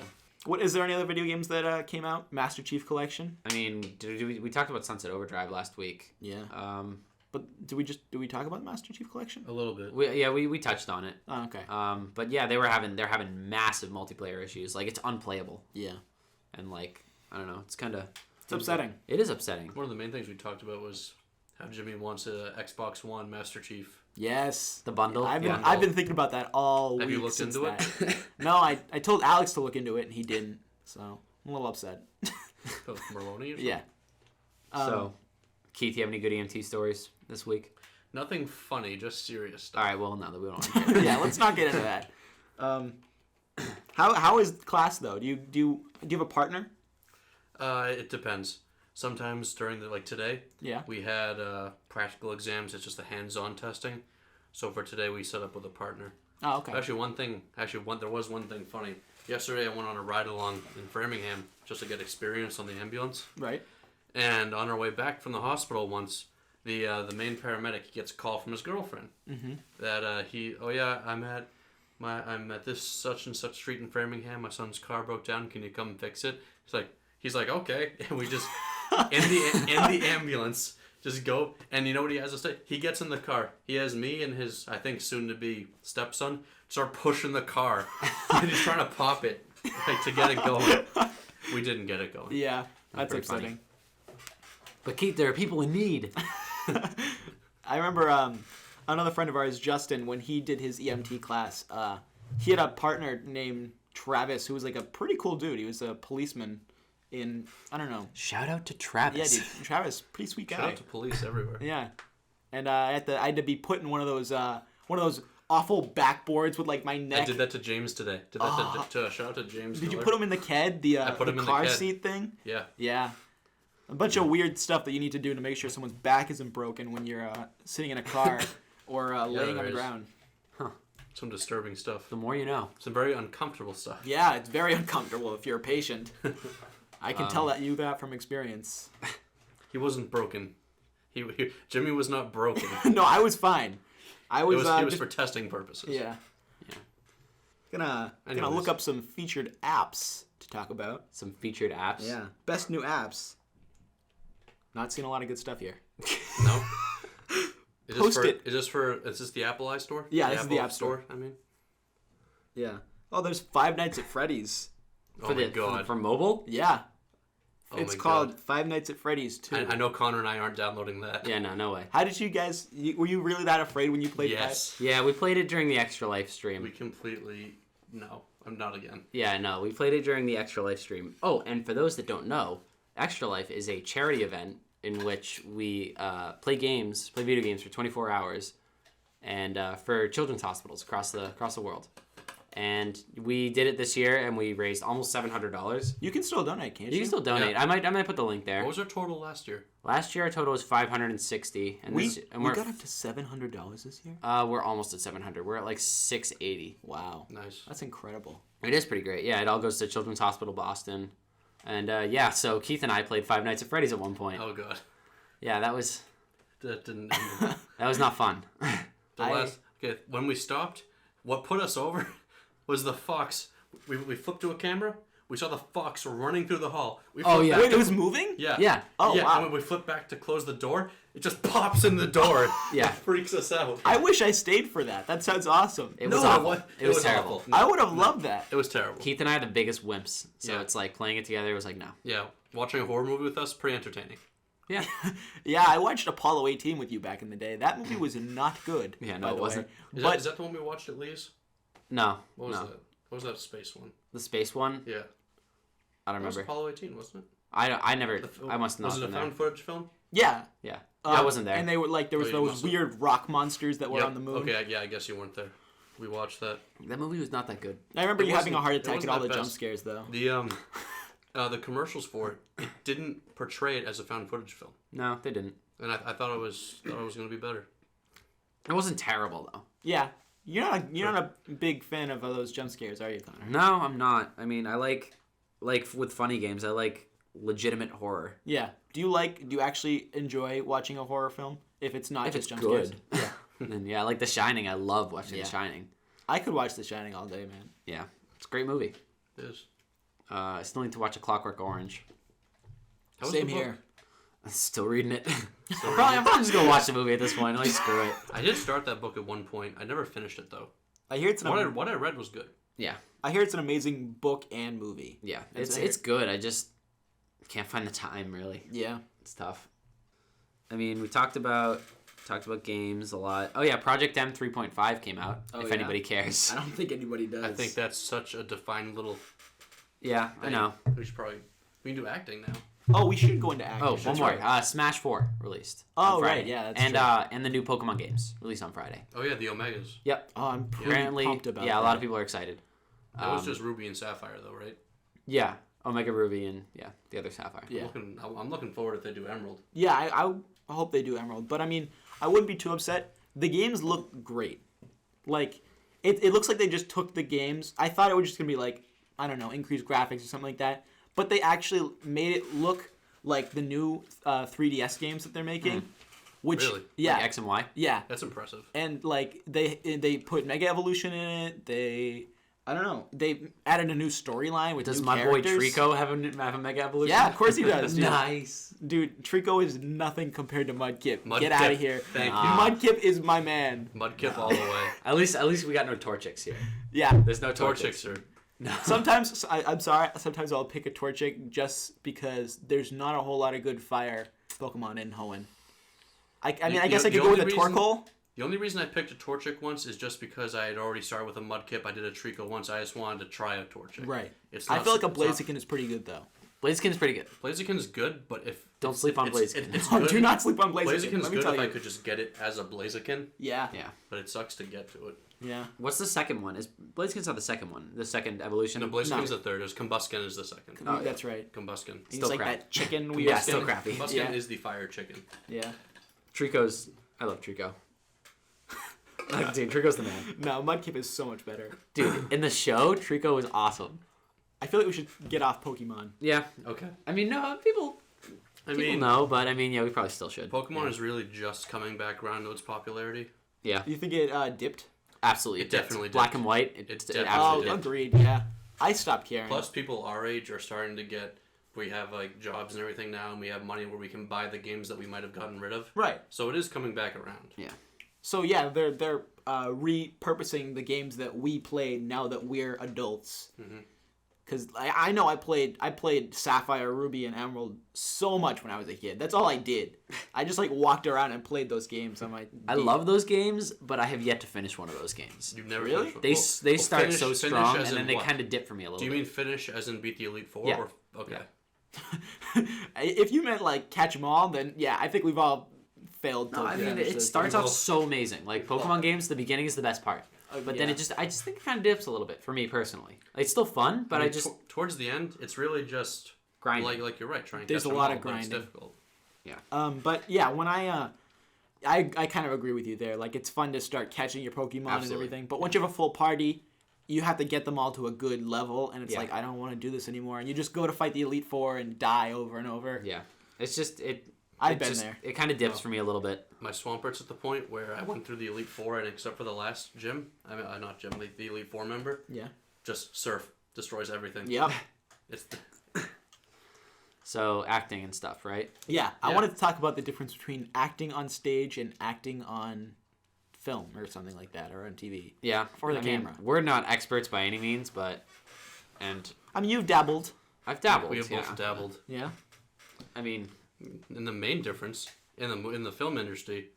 What is there any other video games that came out? Master Chief Collection. I mean, we talked about Sunset Overdrive last week. Yeah. But do we talk about Master Chief Collection? A little bit. We touched on it. Oh, okay. But yeah, they're having massive multiplayer issues. Like, it's unplayable. Yeah. And like, I don't know, it's kind of... It's upsetting. It is upsetting. One of the main things we talked about was how Jimmy wants a Xbox One Master Chief. Yes. The bundle. I've been thinking about that all week. Have you looked into it? No, I told Alex to look into it and he didn't. So I'm a little upset. Oh, Maloney or something? Yeah. So, Keith, you have any good EMT stories this week? Nothing funny, just serious stuff. All right, well, no, we don't want to get yeah, let's not get into that. How is class though? Do you have a partner? It depends. Sometimes during today, we had practical exams. It's just the hands-on testing. So for today, we set up with a partner. Oh, okay. There was one thing funny. Yesterday, I went on a ride-along in Framingham just to get experience on the ambulance. Right. And on our way back from the hospital once, the main paramedic gets a call from his girlfriend that I'm at this such and such street in Framingham. My son's car broke down. Can you come fix it? He's like okay, and we just in the ambulance just go. And you know what he has to say? He gets in the car. He has me and his soon to be stepson start pushing the car, and he's trying to pop it to get it going. We didn't get it going. Yeah, that's exciting. But Keith, there are people in need. I remember another friend of ours, Justin, when he did his EMT class, he had a partner named Travis who was like a pretty cool dude. He was a policeman in, I don't know. Shout out to Travis. Yeah, dude. Travis, pretty sweet guy. Shout out to police everywhere. Yeah. And I had to be put in one of those awful backboards with like my neck. I did that to James today. Shout out to James. Did you put him in the KED, the car seat thing? Yeah. Yeah. A bunch of weird stuff that you need to do to make sure someone's back isn't broken when you're sitting in a car or laying on the ground. Huh. Some disturbing stuff. The more you know. Some very uncomfortable stuff. Yeah, it's very uncomfortable if you're a patient. I can tell that from experience. He wasn't broken. Jimmy was not broken. No, I was fine. It was for testing purposes. Yeah. Gonna look up some featured apps to talk about. Some featured apps? Yeah. Best new apps. Not seeing a lot of good stuff here. No? Is this the Apple iStore? Yeah, this is the App Store. I mean. Yeah. Oh, there's Five Nights at Freddy's. For mobile? Yeah. Oh it's called Five Nights at Freddy's 2. I know Connor and I aren't downloading that. Yeah, no way. How did you guys... Were you really that afraid when you played Yes. Yeah, we played it during the Extra Life stream. We completely... No, I'm not again. Yeah, no, we played it during the Extra Life stream. Oh, and for those that don't know, Extra Life is a charity event in which we play video games for 24 hours, and for children's hospitals across the world. And we did it this year, and we raised almost $700. You can still donate, can't you? You can still donate. Yeah. I might put the link there. What was our total last year? Last year, our total was $560. And we got up to $700 this year? We're almost at $700. We're at like $680. Wow. Nice. That's incredible. It is pretty great. Yeah, it all goes to Children's Hospital Boston. And so Keith and I played Five Nights at Freddy's at one point. Oh, God. Yeah, that was... That didn't... that was not fun. When we stopped, what put us over was the fox. We flipped to a camera. We saw the fox running through the hall. Wait, it was moving? Yeah. Yeah. Oh, yeah. Wow. And when we flip back to close the door, it just pops in the door. Yeah. It freaks us out. I wish I stayed for that. That sounds awesome. It was awful. It was terrible. No, I would have loved that. It was terrible. Keith and I are the biggest wimps. So it's like playing it together, it was like, no. Yeah. Watching a horror movie with us, pretty entertaining. Yeah. Yeah, I watched Apollo 18 with you back in the day. That movie was not good. Yeah, no, it wasn't. Is that the one we watched at Lee's? No. What was that? What was that space one? The space one? Yeah. I don't That was remember. Apollo 18, wasn't it? I never. I must not. Was it a found footage film? Yeah. Yeah. I wasn't there. And they were like, there was those weird rock monsters that were on the moon. Okay, yeah, I guess you weren't there. We watched that. That movie was not that good. I remember you having a heart it attack at wasn't all that the jump best. scares, though. The commercials for it didn't portray it as a found footage film, No, they didn't. and I thought it was going to be better. It wasn't terrible though. Yeah. You're not a big fan of those jump scares, are you, Connor? No, I'm not. I mean, I like with funny games, I like legitimate horror. Yeah. Do you actually enjoy watching a horror film if it's not If just it's jump good. scares? Yeah. And yeah, I like The Shining. I love watching Yeah. The Shining. I could watch The Shining all day, man. Yeah, it's a great movie. It is. I still need to watch A Clockwork Orange. How was Same the book? here. I'm still reading it. I'm probably just gonna watch the movie at this point. Like, screw it. I did start that book at one point. I never finished it though. I hear it's What I read was good. Yeah, I hear it's an amazing book and movie. yeah. It's good. I just can't find the time. Really, Yeah. it's tough. I mean, we talked about games a lot. Oh yeah, Project M 3.5 came out. If yeah? anybody cares. I don't think anybody does. I think that's such a defined little. Yeah, I know. We can do acting now. Oh, we should go into acting. Oh, one more. Smash 4 released. Oh, on Friday. right, yeah, that's and true. And the new Pokemon games released on Friday. Oh yeah, the Omegas. Yep. Oh, I'm pretty Apparently, pumped about yeah, that. a lot of people are excited. That was just Ruby and Sapphire though, right? Yeah, Omega Ruby and the other Sapphire. Yeah. I'm looking forward if they do Emerald. Yeah, I hope they do Emerald. But, I mean, I wouldn't be too upset. The games look great. Like, it looks like they just took the games. I thought it was just going to be, like, I don't know, increased graphics or something like that. But they actually made it look like the new 3DS games that they're making. Which, Really? yeah. Like X and Y? Yeah. That's impressive. And, like, they put Mega Evolution in it. I don't know. They added a new storyline with Does new my characters. boy Trico have a Mega Evolution? Yeah, of course he does. Dude. Nice. Dude, Trico is nothing compared to Mudkip. Get Mudkip, out of here. thank you. Mudkip is my man. Mudkip all the way. At least we got no Torchics here. Yeah. There's no Torchics. Torchics are. No. Sometimes, I'm sorry, sometimes I'll pick a Torchic just because there's not a whole lot of good fire Pokemon in Hoenn. I mean, I guess I could go with a Torkoal. The only reason I picked a Torchic once is just because I had already started with a Mudkip. I did a Trico once. I just wanted to try a Torchic. Right. It's I not, feel like a it's not- Blaziken is pretty good, though. Blaziken's pretty good. Blaziken's good, but if Don't sleep on it's- Blaziken. It's Oh, good. do not sleep on Blaziken. Blaziken's Let me good tell if I you. could just get it as a Blaziken, Yeah. Yeah. but it sucks to get to it. Yeah. What's the second one? Is Blaziken's not the second one? The second evolution? No, Blaziken's the third. There's Combusken is the second. Oh, yeah. That's right. Combusken. He's Still like crap. that chicken we Yeah, used still to- crappy. Combusken Yeah. is the fire chicken. Yeah. Trico's... I love Trico. Dude, Trico's the man. No, Mudkip is so much better. Dude, in the show, Trico was awesome. I feel like we should get off Pokemon. Yeah. Okay. I mean, no, people know, but I mean, yeah, we probably still should. Pokemon is really just coming back around to its popularity. Yeah, You think it dipped? absolutely. It definitely Black did. and white. It It definitely absolutely Oh, did. agreed. Yeah. I stopped caring. Plus, people our age are starting to get. We have like jobs and everything now, and we have money where we can buy the games that we might have gotten rid of. Right. So it is coming back around. Yeah. So yeah, they're repurposing the games that we played now that we're adults. Because I know I played Sapphire, Ruby, and Emerald so much when I was a kid. That's all I did. I just like walked around and played those games on my. I love those games, but I have yet to finish one of those games. You've never Really? finished- They well, start finish- so finish strong, as and then in they what? kind of dip for me a little Do you bit. mean finish as in beat the Elite Four? Yeah. Or, okay. If you meant like catch 'em all, then yeah, I think we've all failed. No, to I mean, finish it those starts games. off so amazing. Like Pokemon games, the beginning is the best part. But then yeah. I just think it kind of dips a little bit for me personally. Like, it's still fun, but I mean, just towards the end, it's really just grinding. Like you're right, trying. to There's catch a them lot all, of but it's grinding. difficult. But yeah, when I kind of agree with you there. Like it's fun to start catching your Pokemon and Absolutely. everything, but once you have a full party, you have to get them all to a good level, and it's Yeah. like I don't want to do this anymore. And you just go to fight the Elite Four and die over and over. Yeah, it's just it. I've it been just- there. It kind of dips for me a little bit. My Swampert's at the point where I went through the Elite Four, and except for the last gym, I mean, not gym, the Elite Four member, Yeah. just Surf destroys everything. Yep. It's So acting and stuff, right? Yeah. I Yeah. wanted to talk about the difference between acting on stage and acting on film or something like that, or on TV. Yeah, For the I mean, camera. we're not experts by any means, but I mean, you've dabbled. I've dabbled. we have yeah. both dabbled. Yeah. I mean, And the main difference in the film industry,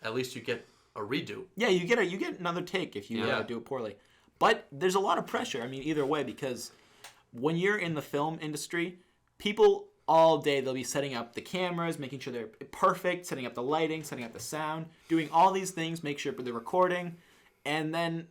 at least you get a redo. Yeah, you get another take if you Yeah. do it poorly. But there's a lot of pressure. I mean, either way, because when you're in the film industry, people all day, they'll be setting up the cameras, making sure they're perfect, setting up the lighting, setting up the sound, doing all these things, make sure they're recording, and then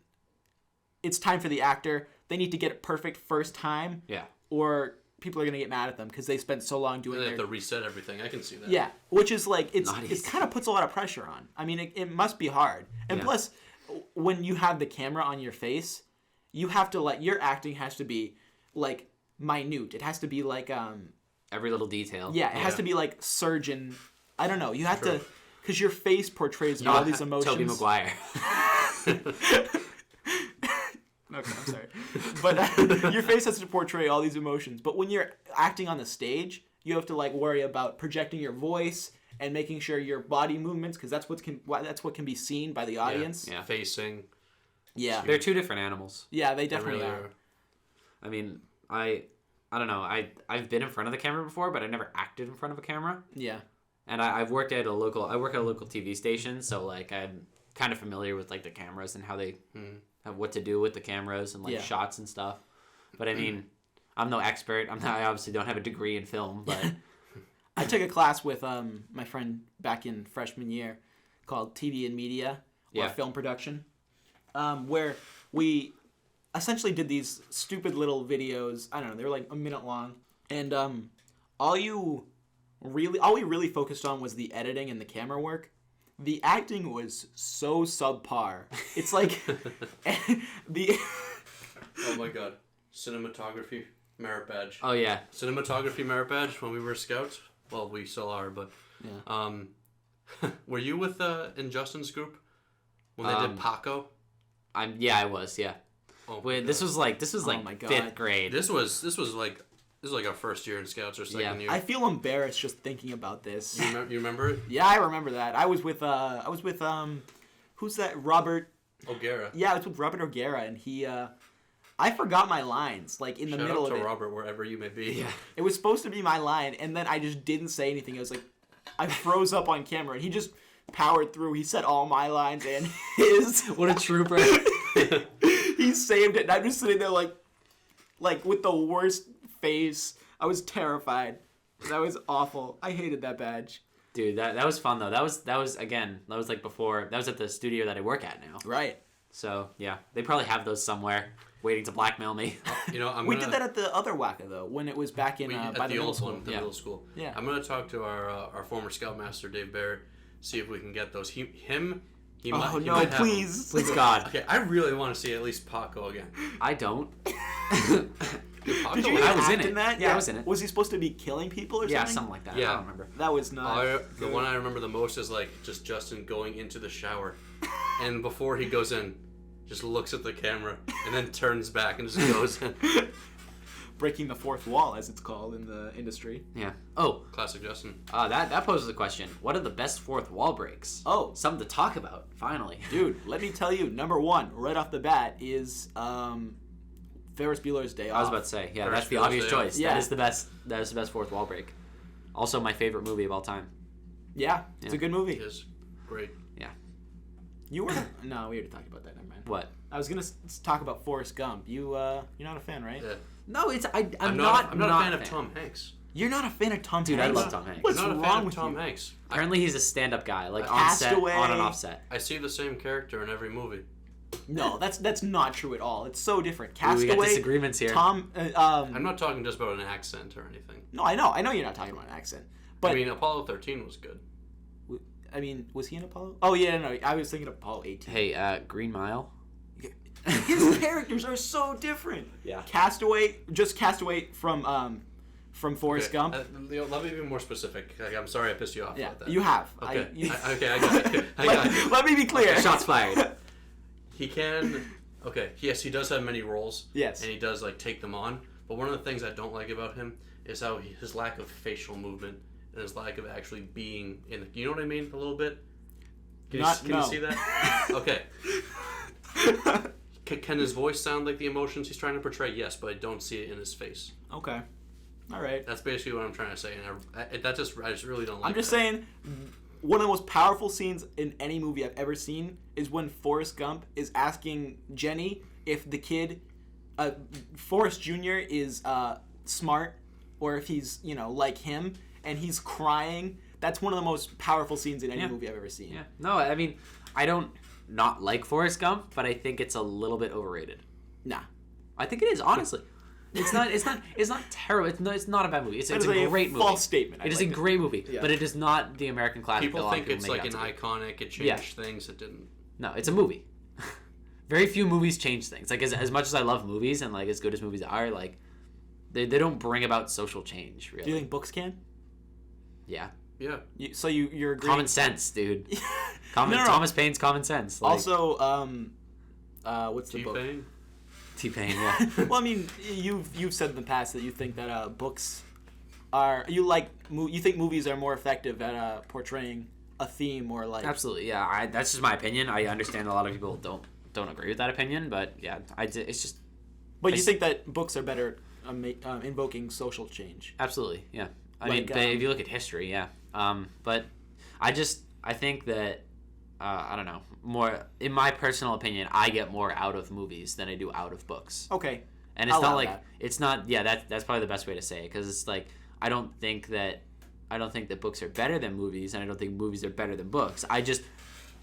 it's time for the actor. They need to get it perfect first time. Yeah. Or people are going to get mad at them because they spent so long doing They have to reset everything. I can see that. Yeah, which is like, it Not easy. kind of puts a lot of pressure on. I mean, it must be hard. And plus, when you have the camera on your face, you have to, like, your acting has to be, like, minute. It has to be, like, Every little detail. yeah, it has to be, like, surgeon. I don't know. You have to, because your face portrays all these emotions. Tobey Maguire. Okay, I'm sorry. But your face has to portray all these emotions. But when you're acting on the stage, you have to, like, worry about projecting your voice and making sure your body movements, because that's what can be seen by the audience. Yeah. Facing. Yeah. They're two different animals. Yeah, they definitely really are. I mean, I don't know. I've been in front of the camera before, but I never acted in front of a camera. Yeah. And I work at a local TV station, so, like, I'm kind of familiar with, like, the cameras and how they have what to do with the cameras and, like, shots and stuff. But I mean, I'm no expert. I obviously don't have a degree in film, but I took a class with my friend back in freshman year called TV and Media or Film Production, where we essentially did these stupid little videos. I don't know, they were like a minute long, and all we really focused on was the editing and the camera work. The acting was so subpar. It's like the Oh my god. Cinematography merit badge. oh yeah, Cinematography merit badge when we were scouts. Well, we still are, but were you with in Justin's group when they did Paco? I was, yeah. Oh, Wait, this was like my God. 5th grade. This was like our first year in scouts or second year. I feel embarrassed just thinking about this. You remember it? Yeah, I remember that. I was with who's that? Robert O'Gara. Yeah, I was with Robert O'Gara, and he I forgot my lines, like, in the Shout middle out of to it. Robert wherever you may be. Yeah. It was supposed to be my line, and then I just didn't say anything. I was like, I froze up on camera, and he just powered through. He said all my lines and his. What a trooper. He saved it, and I'm just sitting there like with the worst face. I was terrified. That was awful. I hated that badge. Dude, that was fun though. That was like before. That was at the studio that I work at now. Right. So yeah, they probably have those somewhere, waiting to blackmail me. We did that at the other Wacka though, when it was back in by the middle school. Middle school. Yeah. I'm gonna talk to our former scoutmaster Dave Barrett, see if we can get those. He Oh might no, have them. please. Please God. Okay, I really want to see at least Paco again. I don't. Dude, Paco, Did you I was in act it. in that? Yeah, I was in it. Was he supposed to be killing people or Yeah, something? something like that. Yeah. I don't remember. That was not. The one I remember the most is like just Justin going into the shower, and before he goes in, just looks at the camera and then turns back and just goes in. Breaking the fourth wall, as it's called in the industry. Yeah. Oh, Classic Justin. that poses a question. What are the best fourth wall breaks? Oh. Something to talk about. Finally. Dude, let me tell you, number one, right off the bat, is Ferris Bueller's Day Off. I was about to say, yeah, Ferris that's the Bueller's obvious Day Off. choice. Yeah. That is the best. That is the best fourth wall break. Also, my favorite movie of all time. Yeah, it's a good It movie. is great. Yeah. You were no, we already talked about that. Never mind. What? I was gonna talk about Forrest Gump. You're not a fan, right? Yeah. No, it's I'm not a fan of Tom Hanks. You're not a fan of Tom Dude, Hanks? I love Tom Hanks. What's I'm not a wrong fan of with Tom you? Hanks. Apparently, he's a stand-up guy, like on set, Castaway. on and off set. I see the same character in every movie. No, that's not true at all. It's so different. Ooh, Castaway. we got disagreements here. Tom. I'm not talking just about an accent or anything. No, I know you're not talking about an accent. But I mean, Apollo 13 was good. was he in Apollo? Oh yeah, no, I was thinking of Apollo 18. Hey, Green Mile. His characters are so different. Yeah. Castaway from Forrest Gump. Let me be more specific. I'm sorry I pissed you off Yeah, about that. you have. Okay. I got Let, it. let me be clear. Shots fired. He can. Okay. Yes, he does have many roles. Yes. And he does like take them on. But one of the things I don't like about him is how his lack of facial movement and his lack of actually being in. You know what I mean? A little bit. Can you see that? Okay. Can his voice sound like the emotions he's trying to portray? Yes, but I don't see it in his face. Okay. All right. That's basically what I'm trying to say, and I just really don't like. I'm just that. saying, one of the most powerful scenes in any movie I've ever seen is when Forrest Gump is asking Jenny if the kid, Forrest Jr. is smart, or if he's, like him, and he's crying, that's one of the most powerful scenes in any movie I've ever seen. Yeah. No, I mean, I don't not like Forrest Gump, but I think it's a little bit overrated. Nah. I think it is, honestly. It's not terrible. It's not a bad movie. It's a great movie. False statement. It is a great movie, but it is not the American classic. People think it's like an iconic. It changed things. It didn't. No, it's a movie. Very few movies change things. Like as much as I love movies and like as good as movies are, like they don't bring about social change. Really. Do you think books can? Yeah. Yeah. So you're agreeing? Common sense, dude. Thomas Paine's Common Sense. Like, also, what's the book? T-Pain, yeah. Well, I mean, you've said in the past that you think that books are you think movies are more effective at portraying a theme or like. Absolutely, yeah. That's just my opinion. I understand a lot of people don't agree with that opinion, but yeah, it's just. But you think that books are better invoking social change? Absolutely, yeah. I mean, if you look at history, yeah. But I think that I don't know. More in my personal opinion, I get more out of movies than I do out of books. Okay. And it's not like it's not. Yeah, that's probably the best way to say it, because it's like I don't think that books are better than movies, and I don't think movies are better than books. I just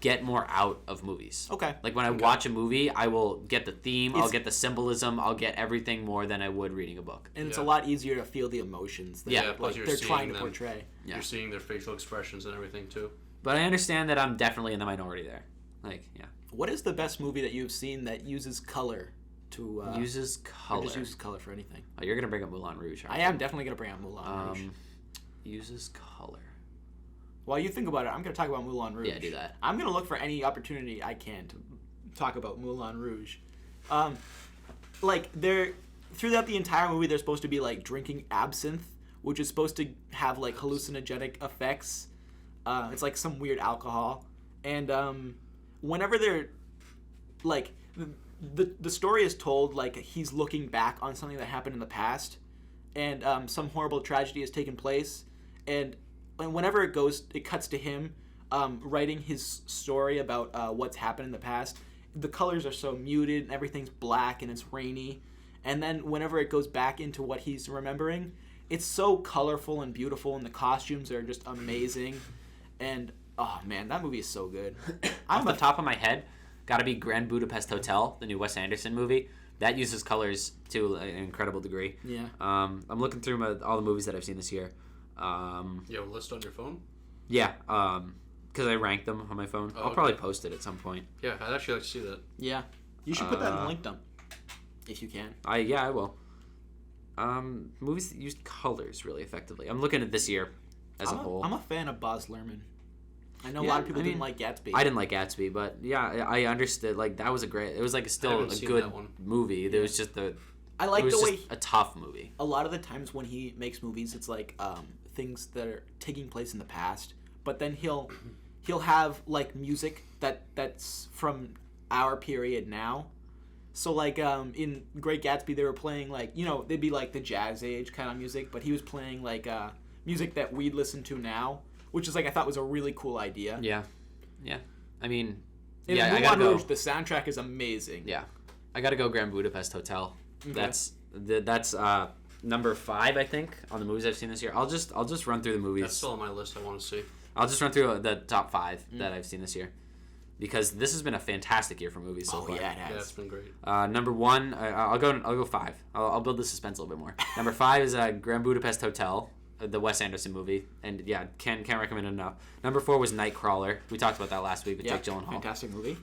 get more out of movies. Okay. Like when I watch a movie, I will get the theme, I'll get the symbolism, I'll get everything more than I would reading a book. And it's a lot easier to feel the emotions that they're trying to portray. Yeah. You're seeing their facial expressions and everything too. But I understand that I'm definitely in the minority there. Like, yeah. What is the best movie that you've seen that uses color to... uses color? Or just uses color for anything. Oh, you're going to bring up Moulin Rouge, aren't I am definitely going to bring up Moulin Rouge. Uses color. While you think about it, I'm going to talk about Moulin Rouge. Yeah, do that. I'm going to look for any opportunity I can to talk about Moulin Rouge. Throughout the entire movie, they're supposed to be, like, drinking absinthe, which is supposed to have, like, hallucinogenic effects. It's, like, some weird alcohol. And, whenever they're, like, the story is told, like, he's looking back on something that happened in the past, and some horrible tragedy has taken place, and whenever it cuts to him writing his story about what's happened in the past, the colors are so muted, and everything's black, and it's rainy, and then whenever it goes back into what he's remembering, it's so colorful and beautiful, and the costumes are just amazing, and oh man, that movie is so good. Off the top of my head, gotta be Grand Budapest Hotel, the new Wes Anderson movie. That uses colors to an incredible degree. Yeah. I'm looking through all the movies that I've seen this year. You have a list on your phone? Yeah. Because I ranked them on my phone. I'll probably post it at some point. Yeah, I'd actually like to see that. Yeah. You should put that in the link dump. If you can. I will. Movies that use colors really effectively. I'm looking at this year as a whole. I'm a fan of Baz Luhrmann. I know a lot of people didn't like Gatsby. I didn't like Gatsby, but yeah, I understood. Like that was it was like still a good movie. There was just I like the way a tough movie. A lot of the times when he makes movies, it's like things that are taking place in the past, but then he'll have like music that's from our period now. So like in Great Gatsby, they were playing like they'd be like the jazz age kind of music, but he was playing like music that we'd listen to now. Which is I thought was a really cool idea. Yeah. I mean, in Moulin Rouge, the soundtrack is amazing. Yeah, I gotta go Grand Budapest Hotel. Okay. That's number 5, I think, on the movies I've seen this year. I'll just run through the movies. That's still on my list. I want to see. I'll just run through the top 5 that I've seen this year, because this has been a fantastic year for movies so far. Yeah, it has. Yeah, it's been great. Number 1, I'll go 5. I'll build the suspense a little bit more. Number 5 is Grand Budapest Hotel. The Wes Anderson movie, and yeah, can't recommend it enough. Number 4 was Nightcrawler. We talked about that last week with Jake Gyllenhaal. Fantastic movie.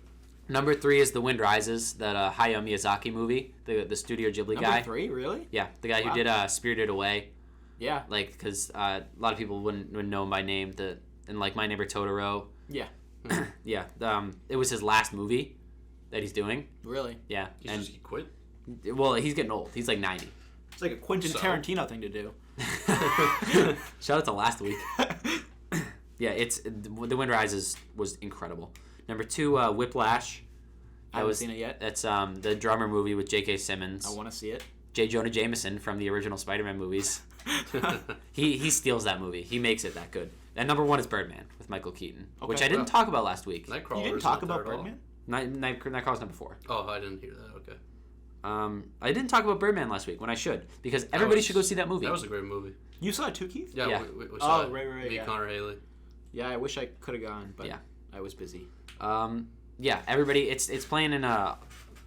Number 3 is The Wind Rises, that Hayao Miyazaki movie, the Studio Ghibli guy. Number 3, really? Yeah, the guy who did Spirited Away. Yeah. Like, because a lot of people wouldn't know him by name. And like My Neighbor Totoro. Yeah. Yeah. It was his last movie that he's doing. Really? Yeah. He quit? Well, he's getting old. He's like 90. It's like a Quentin Tarantino thing to do. Shout out to last week. Yeah, The Wind Rises was incredible. Number 2, Whiplash. I haven't seen it yet. That's the drummer movie with J.K. Simmons. I want to see it. J. Jonah Jameson from the original Spider-Man movies. He steals that movie. He makes it that good. And number 1 is Birdman with Michael Keaton, which I didn't talk about last week. Nightcrawler. You didn't talk about Birdman? Nightcrawler's number 4. Oh, I didn't hear that. Okay. I didn't talk about Birdman last week when I should, because everybody should go see that movie. That was a great movie. You saw it too, Keith? Yeah. We saw it. Right. Me, Yeah. Connor, Haley. Yeah, I wish I could have gone, but Yeah. I was busy. Yeah, everybody. It's playing in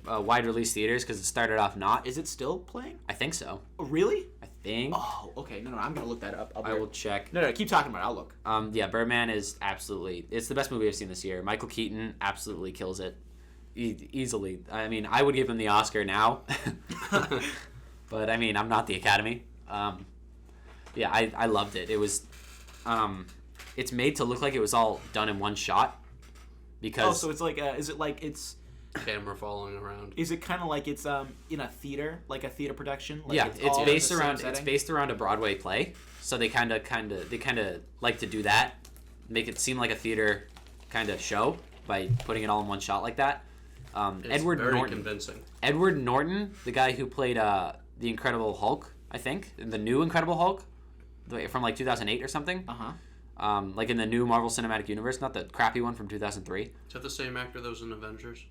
wide release theaters because it started off not. Is it still playing? I think so. Oh, really? I think. Oh, okay. No, I'm gonna look that up. I will check. No, keep talking about it. I'll look. Yeah, Birdman is absolutely. It's the best movie I've seen this year. Michael Keaton absolutely kills it, easily. I mean, I would give him the Oscar now, but I mean, I'm not the Academy. Yeah, I loved it. It was, it's made to look like it was all done in one shot. Because so it's like, is it like it's camera following around? Is it kind of like it's in a theater, like a theater production? Like yeah, it's based around a Broadway play. So they kind of like to do that, make it seem like a theater kind of show by putting it all in one shot like that. It's very convincing. Edward Norton, the guy who played the Incredible Hulk, I think, the new Incredible Hulk, from like 2008 or something. Like in the new Marvel Cinematic Universe, not the crappy one from 2003. Is that the same actor that was in Avengers?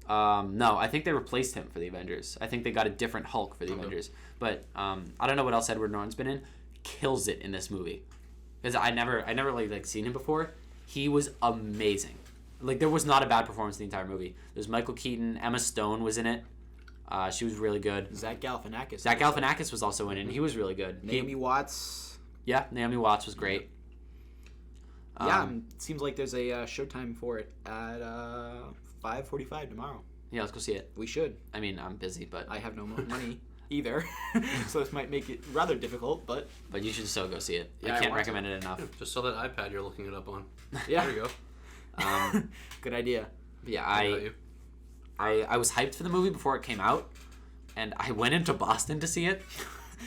No, I think they replaced him for the Avengers. I think they got a different Hulk for the Avengers. But I don't know what else Edward Norton's been in. Kills it in this movie. Because I never really like seen him before. He was amazing. Like there was not a bad performance in the entire movie. There's Michael Keaton, Emma Stone was in it. She was really good. Zach Galifianakis. Zach Galifianakis was also in it, and he was really good. Naomi Watts. Yeah, Naomi Watts was great. It seems like there's a showtime for it at 5:45 tomorrow. Yeah, let's go see it. We should. I mean, I'm busy, but I have no money either, so this might make it rather difficult. But you should still go see it. Yeah, I can't recommend it enough. Just sell that iPad you're looking it up on. Yeah, there you go. Good idea. Yeah, I was hyped for the movie before it came out, and I went into Boston to see it.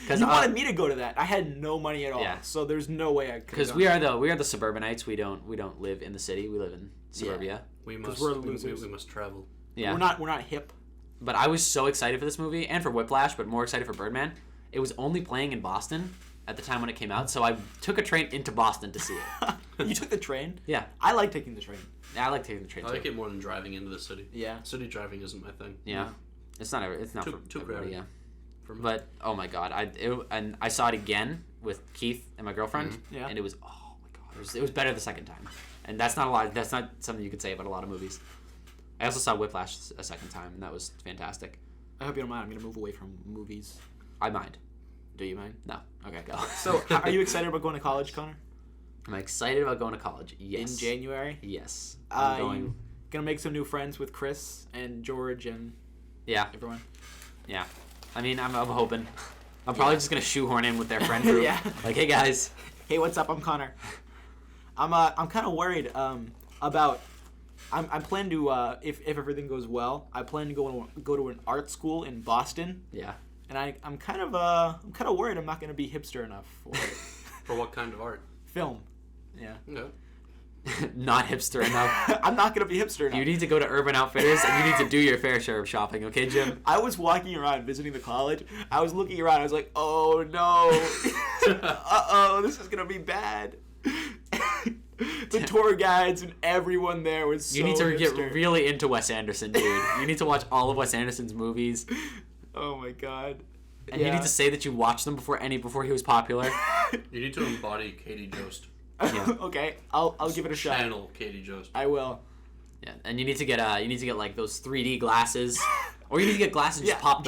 You wanted me to go to that. I had no money at all, yeah. So there's no way I could. Because we are the Suburbanites. We don't live in the city. We live in suburbia. Yeah. We're losers. We must travel. Yeah, we're not hip. But I was so excited for this movie and for Whiplash, but more excited for Birdman. It was only playing in Boston at the time when it came out, so I took a train into Boston to see it. You took the train? Yeah, I like taking the train. Yeah, I like taking the train. I like it more than driving into the city. Yeah, city driving isn't my thing. Yeah, it's not too for everybody. crowded. Yeah. But oh my god, I saw it again with Keith and my girlfriend, and it was oh my god, it was better the second time, and that's not a lot. That's not something you could say about a lot of movies. I also saw Whiplash a second time, and that was fantastic. I hope you don't mind. I'm gonna move away from movies. I mind. Do you mind? No. Okay, go. So, are you excited about going to college, Connor? Am I excited about going to college? Yes. In January? Yes. I'm going. Gonna make some new friends with Chris and George and everyone. Yeah. I mean, I'm hoping. I'm probably just gonna shoehorn in with their friend group. Yeah. Like, hey guys. Hey, what's up? I'm Connor. I'm kind of worried about. I'm planning to if everything goes well, I plan to go to an art school in Boston. Yeah. And I'm kind of worried I'm not gonna be hipster enough for it. For what kind of art? Film. Yeah. No. Not hipster enough. I'm not gonna be hipster enough. You need to go to Urban Outfitters and you need to do your fair share of shopping, okay, Jim? I was walking around visiting the college. I was looking around. I was like, oh no, this is gonna be bad. The tour guides and everyone there was so You need to hipster. get really into Wes Anderson, dude. You need to watch all of Wes Anderson's movies. Oh my god. And you need to say that you watched them before he was popular. You need to embody Katie Jost. Yeah. Okay, I'll give it a shot. Channel Katie Jost. I will. Yeah, and you need to get like those 3D glasses, or you need to get glasses and just pop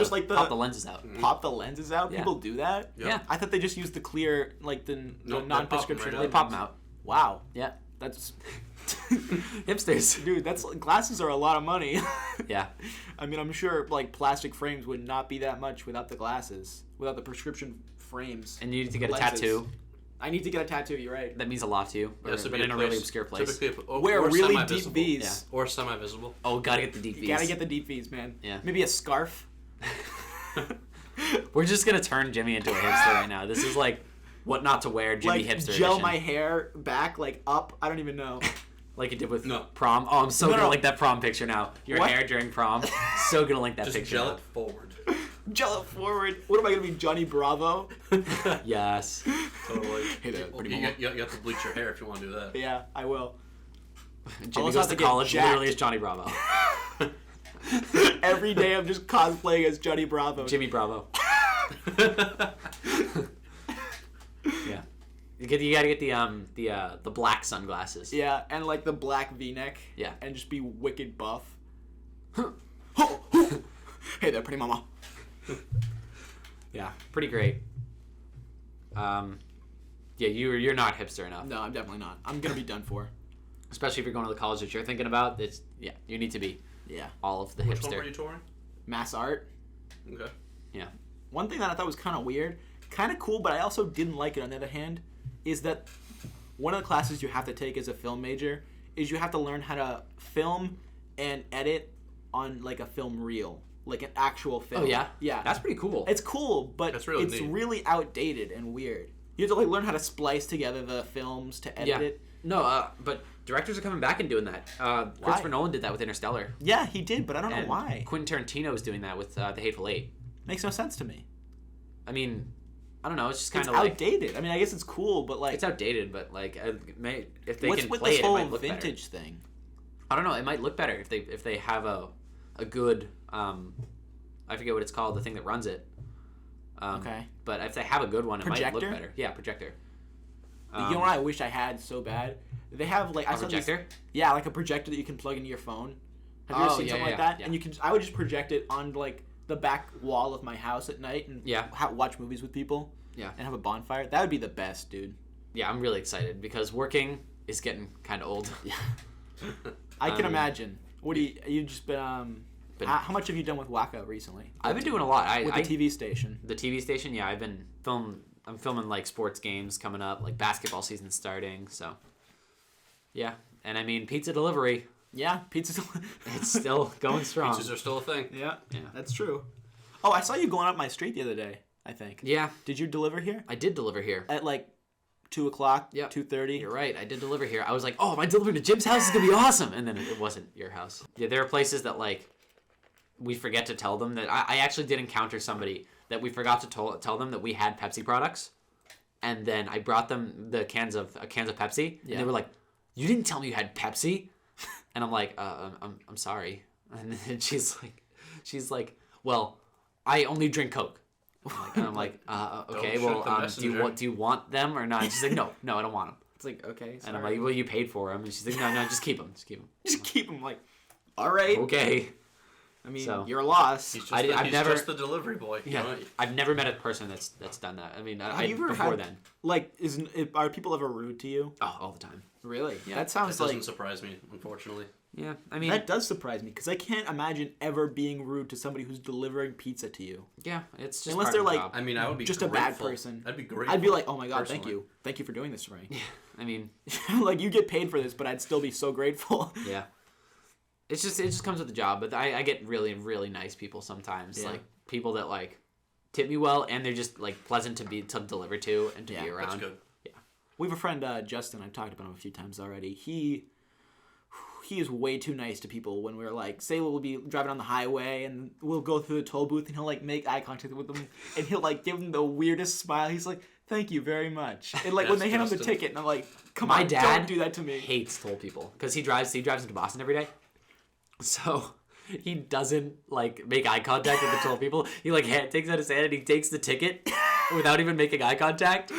the lenses out. Pop the lenses out. Yeah. People do that. Yep. Yeah. I thought they just used the clear, like the non-prescription. They They pop them out. Wow. Yeah. That's Hipsters. Dude, glasses are a lot of money. Yeah. I mean, I'm sure like plastic frames would not be that much without the glasses, without the prescription frames. And you need to get lenses. a tattoo. I need to get a tattoo. You're right. That means a lot to you. But in a really obscure place. Wear really deep V's. Yeah. Or semi-visible. Oh, gotta get the deep V's. You gotta get the deep V's, man. Yeah. Maybe a scarf. We're just gonna turn Jimmy into a hipster right now. This is like what not to wear, Jimmy like hipster gel edition. my hair back, like up. I don't even know. Like you did with prom. Oh, I'm so gonna link that prom picture now. Your hair during prom. So gonna link that just picture. Gel now. it forward. Gel it forward. What am I gonna be, Johnny Bravo? Yes. Totally. Hey there, pretty you have to bleach your hair if you want to do that. Yeah, I will. Jimmy goes to college literally as Johnny Bravo. Every day I'm just cosplaying as Johnny Bravo. Jimmy Bravo. Yeah. You gotta get the black sunglasses. Yeah, and like the black V-neck. Yeah. And just be wicked buff. Hey there, pretty mama. Yeah, pretty great. Yeah, you're not hipster enough. No, I'm definitely not. I'm gonna be done for. Especially if you're going to the college that you're thinking about. You need to be. Yeah. All of the Which hipster. one were you touring? Mass art. Okay. Yeah. One thing that I thought was kind of weird, kind of cool, but I also didn't like it on the other hand, is that one of the classes you have to take as a film major is you have to learn how to film and edit on like a film reel, like an actual film. Oh yeah? Yeah. That's pretty cool. It's cool, but That's really it's neat. really outdated and weird. You have to like learn how to splice together the films to edit it. No, but directors are coming back and doing that. Christopher Nolan did that with Interstellar. Yeah, he did, but I don't know why. Quentin Tarantino is doing that with The Hateful Eight. Makes no sense to me. I mean, I don't know. It's just kind It's of like outdated. I mean, I guess it's cool, but like it's outdated. But like, if they what's can with play this it, it whole might look vintage better. thing? I don't know. It might look better if they have a good I forget what it's called. The thing that runs it. Okay. But if they have a good one, it might look Projector? better. Yeah, projector. You know what I wish I had so bad? They have like A projector? Yeah, like a projector that you can plug into your phone. Have you ever seen something like that? Yeah. And you can. I would just project it on like the back wall of my house at night and watch movies with people. Yeah. And have a bonfire. That would be the best, dude. Yeah, I'm really excited because working is getting kind of old. Yeah. I can imagine. What do you just been how much have you done with Waka recently? I've been doing a lot. With the TV station. The TV station, yeah. I'm filming like sports games coming up, like basketball season starting. So, yeah. And I mean, pizza delivery. Yeah, pizza. It's still going strong. Pizzas are still a thing. Yeah, Yeah. that's true. Oh, I saw you going up my street the other day. I think. Yeah, Did you deliver here I did deliver here. at like 2:00? Yep. 2:30. You're right. I did deliver here. I was like, oh, am I delivering to Jim's house? It's gonna be awesome. And then it wasn't your house. Yeah, there are places that like we forget to tell them that I actually did encounter somebody that we forgot to tell them that we had Pepsi products, and then I brought them the cans of Pepsi, and they were like, "You didn't tell me you had Pepsi," and I'm like, I'm sorry," and then she's like, "Well, I only drink Coke." And I'm like, okay, Don't well, shoot the do you want them or not? And she's like, no, I don't want them. It's like, okay. And I'm like, well, you paid for them, and she's like, no, just keep them. just keep them. Like, all right. Okay. I mean, So- you're lost. He's just, I've never- just the delivery boy. you Yeah, know? I've never met a person that's done that. I mean, Have you ever before had, then. like, are people ever rude to you? Oh, all the time. Really? Yeah. That It sounds doesn't like surprise me, unfortunately. Yeah, I mean, that does surprise me because I can't imagine ever being rude to somebody who's delivering pizza to you. yeah, it's just Unless part they're of the like- job. I mean, I would be Just grateful. a bad person. I'd be great. I'd be like, oh my god, personally. thank you for doing this for me. I mean, Like, you get paid for this, but I'd still be so grateful. yeah. It just comes with the job, but I get really, really nice people sometimes. Yeah. Like, people that, like, tip me well, and they're just, like, pleasant to deliver to and to Yeah, be that's around. That's good. We have a friend, Justin. I've talked about him a few times already. He is way too nice to people when we're like, say we'll be driving on the highway and we'll go through the toll booth and he'll like make eye contact with them and he'll like give them the weirdest smile. He's like, thank you very much. And like when they hand him the Justin. ticket and I'm like, come My on, dad don't do that to me. hates toll people because he drives into Boston every day, so he doesn't like make eye contact with the toll people. He like takes out his hand and he takes the ticket without even making eye contact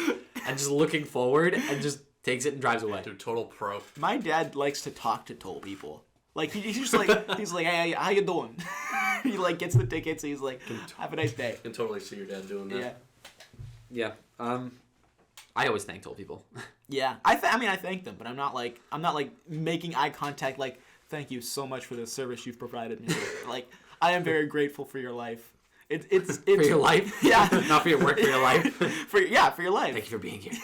and just looking forward and just takes it and drives away. Dude, total pro. My dad likes to talk to toll people. Like he's just like he's like, hey, how you doing? He like gets the tickets. And he's like, have a nice day. I can totally see your dad doing that. Yeah. Yeah. I always thank toll people. Yeah, I thank them, but I'm not like making eye contact. Like, thank you so much for the service you've provided me. Like, I am very grateful for your life. It's For your life? Yeah, Not for your work, for your life. for your life. Thank you for being here.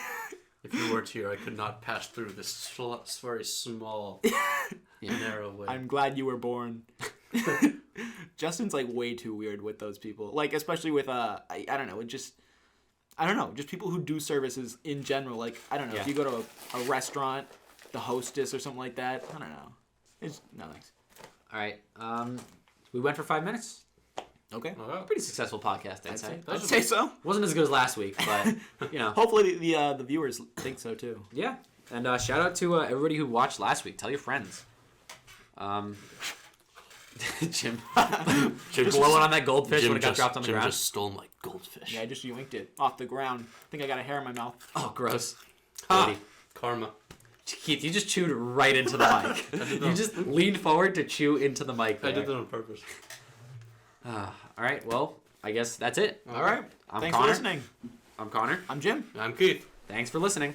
If you weren't here, I could not pass through this very small, narrow way. I'm glad you were born. Justin's like way too weird with those people. Like, especially with I don't know, just people who do services in general. Like, I don't know, Yeah. if you go to a restaurant, the hostess or something like that. I don't know. It's no thanks. All right. We went for 5 minutes. Okay. Oh, Pretty successful podcast, I'd say. I'd say so. Wasn't as good as last week, but Hopefully the viewers think so too. Yeah. And shout out to everybody who watched last week. Tell your friends. Jim blowing on that goldfish when it got dropped on the Jim ground. just stole my goldfish. Yeah, I just yoinked it off the ground. I think I got a hair in my mouth. Oh, gross. Ah, karma. Keith, you just chewed right into the mic. You just leaned forward to chew into the mic there. I did that on purpose. All right, well, I guess that's it. All right. I'm Thanks Connor. for listening. I'm Connor. I'm Jim. I'm Keith. Thanks for listening.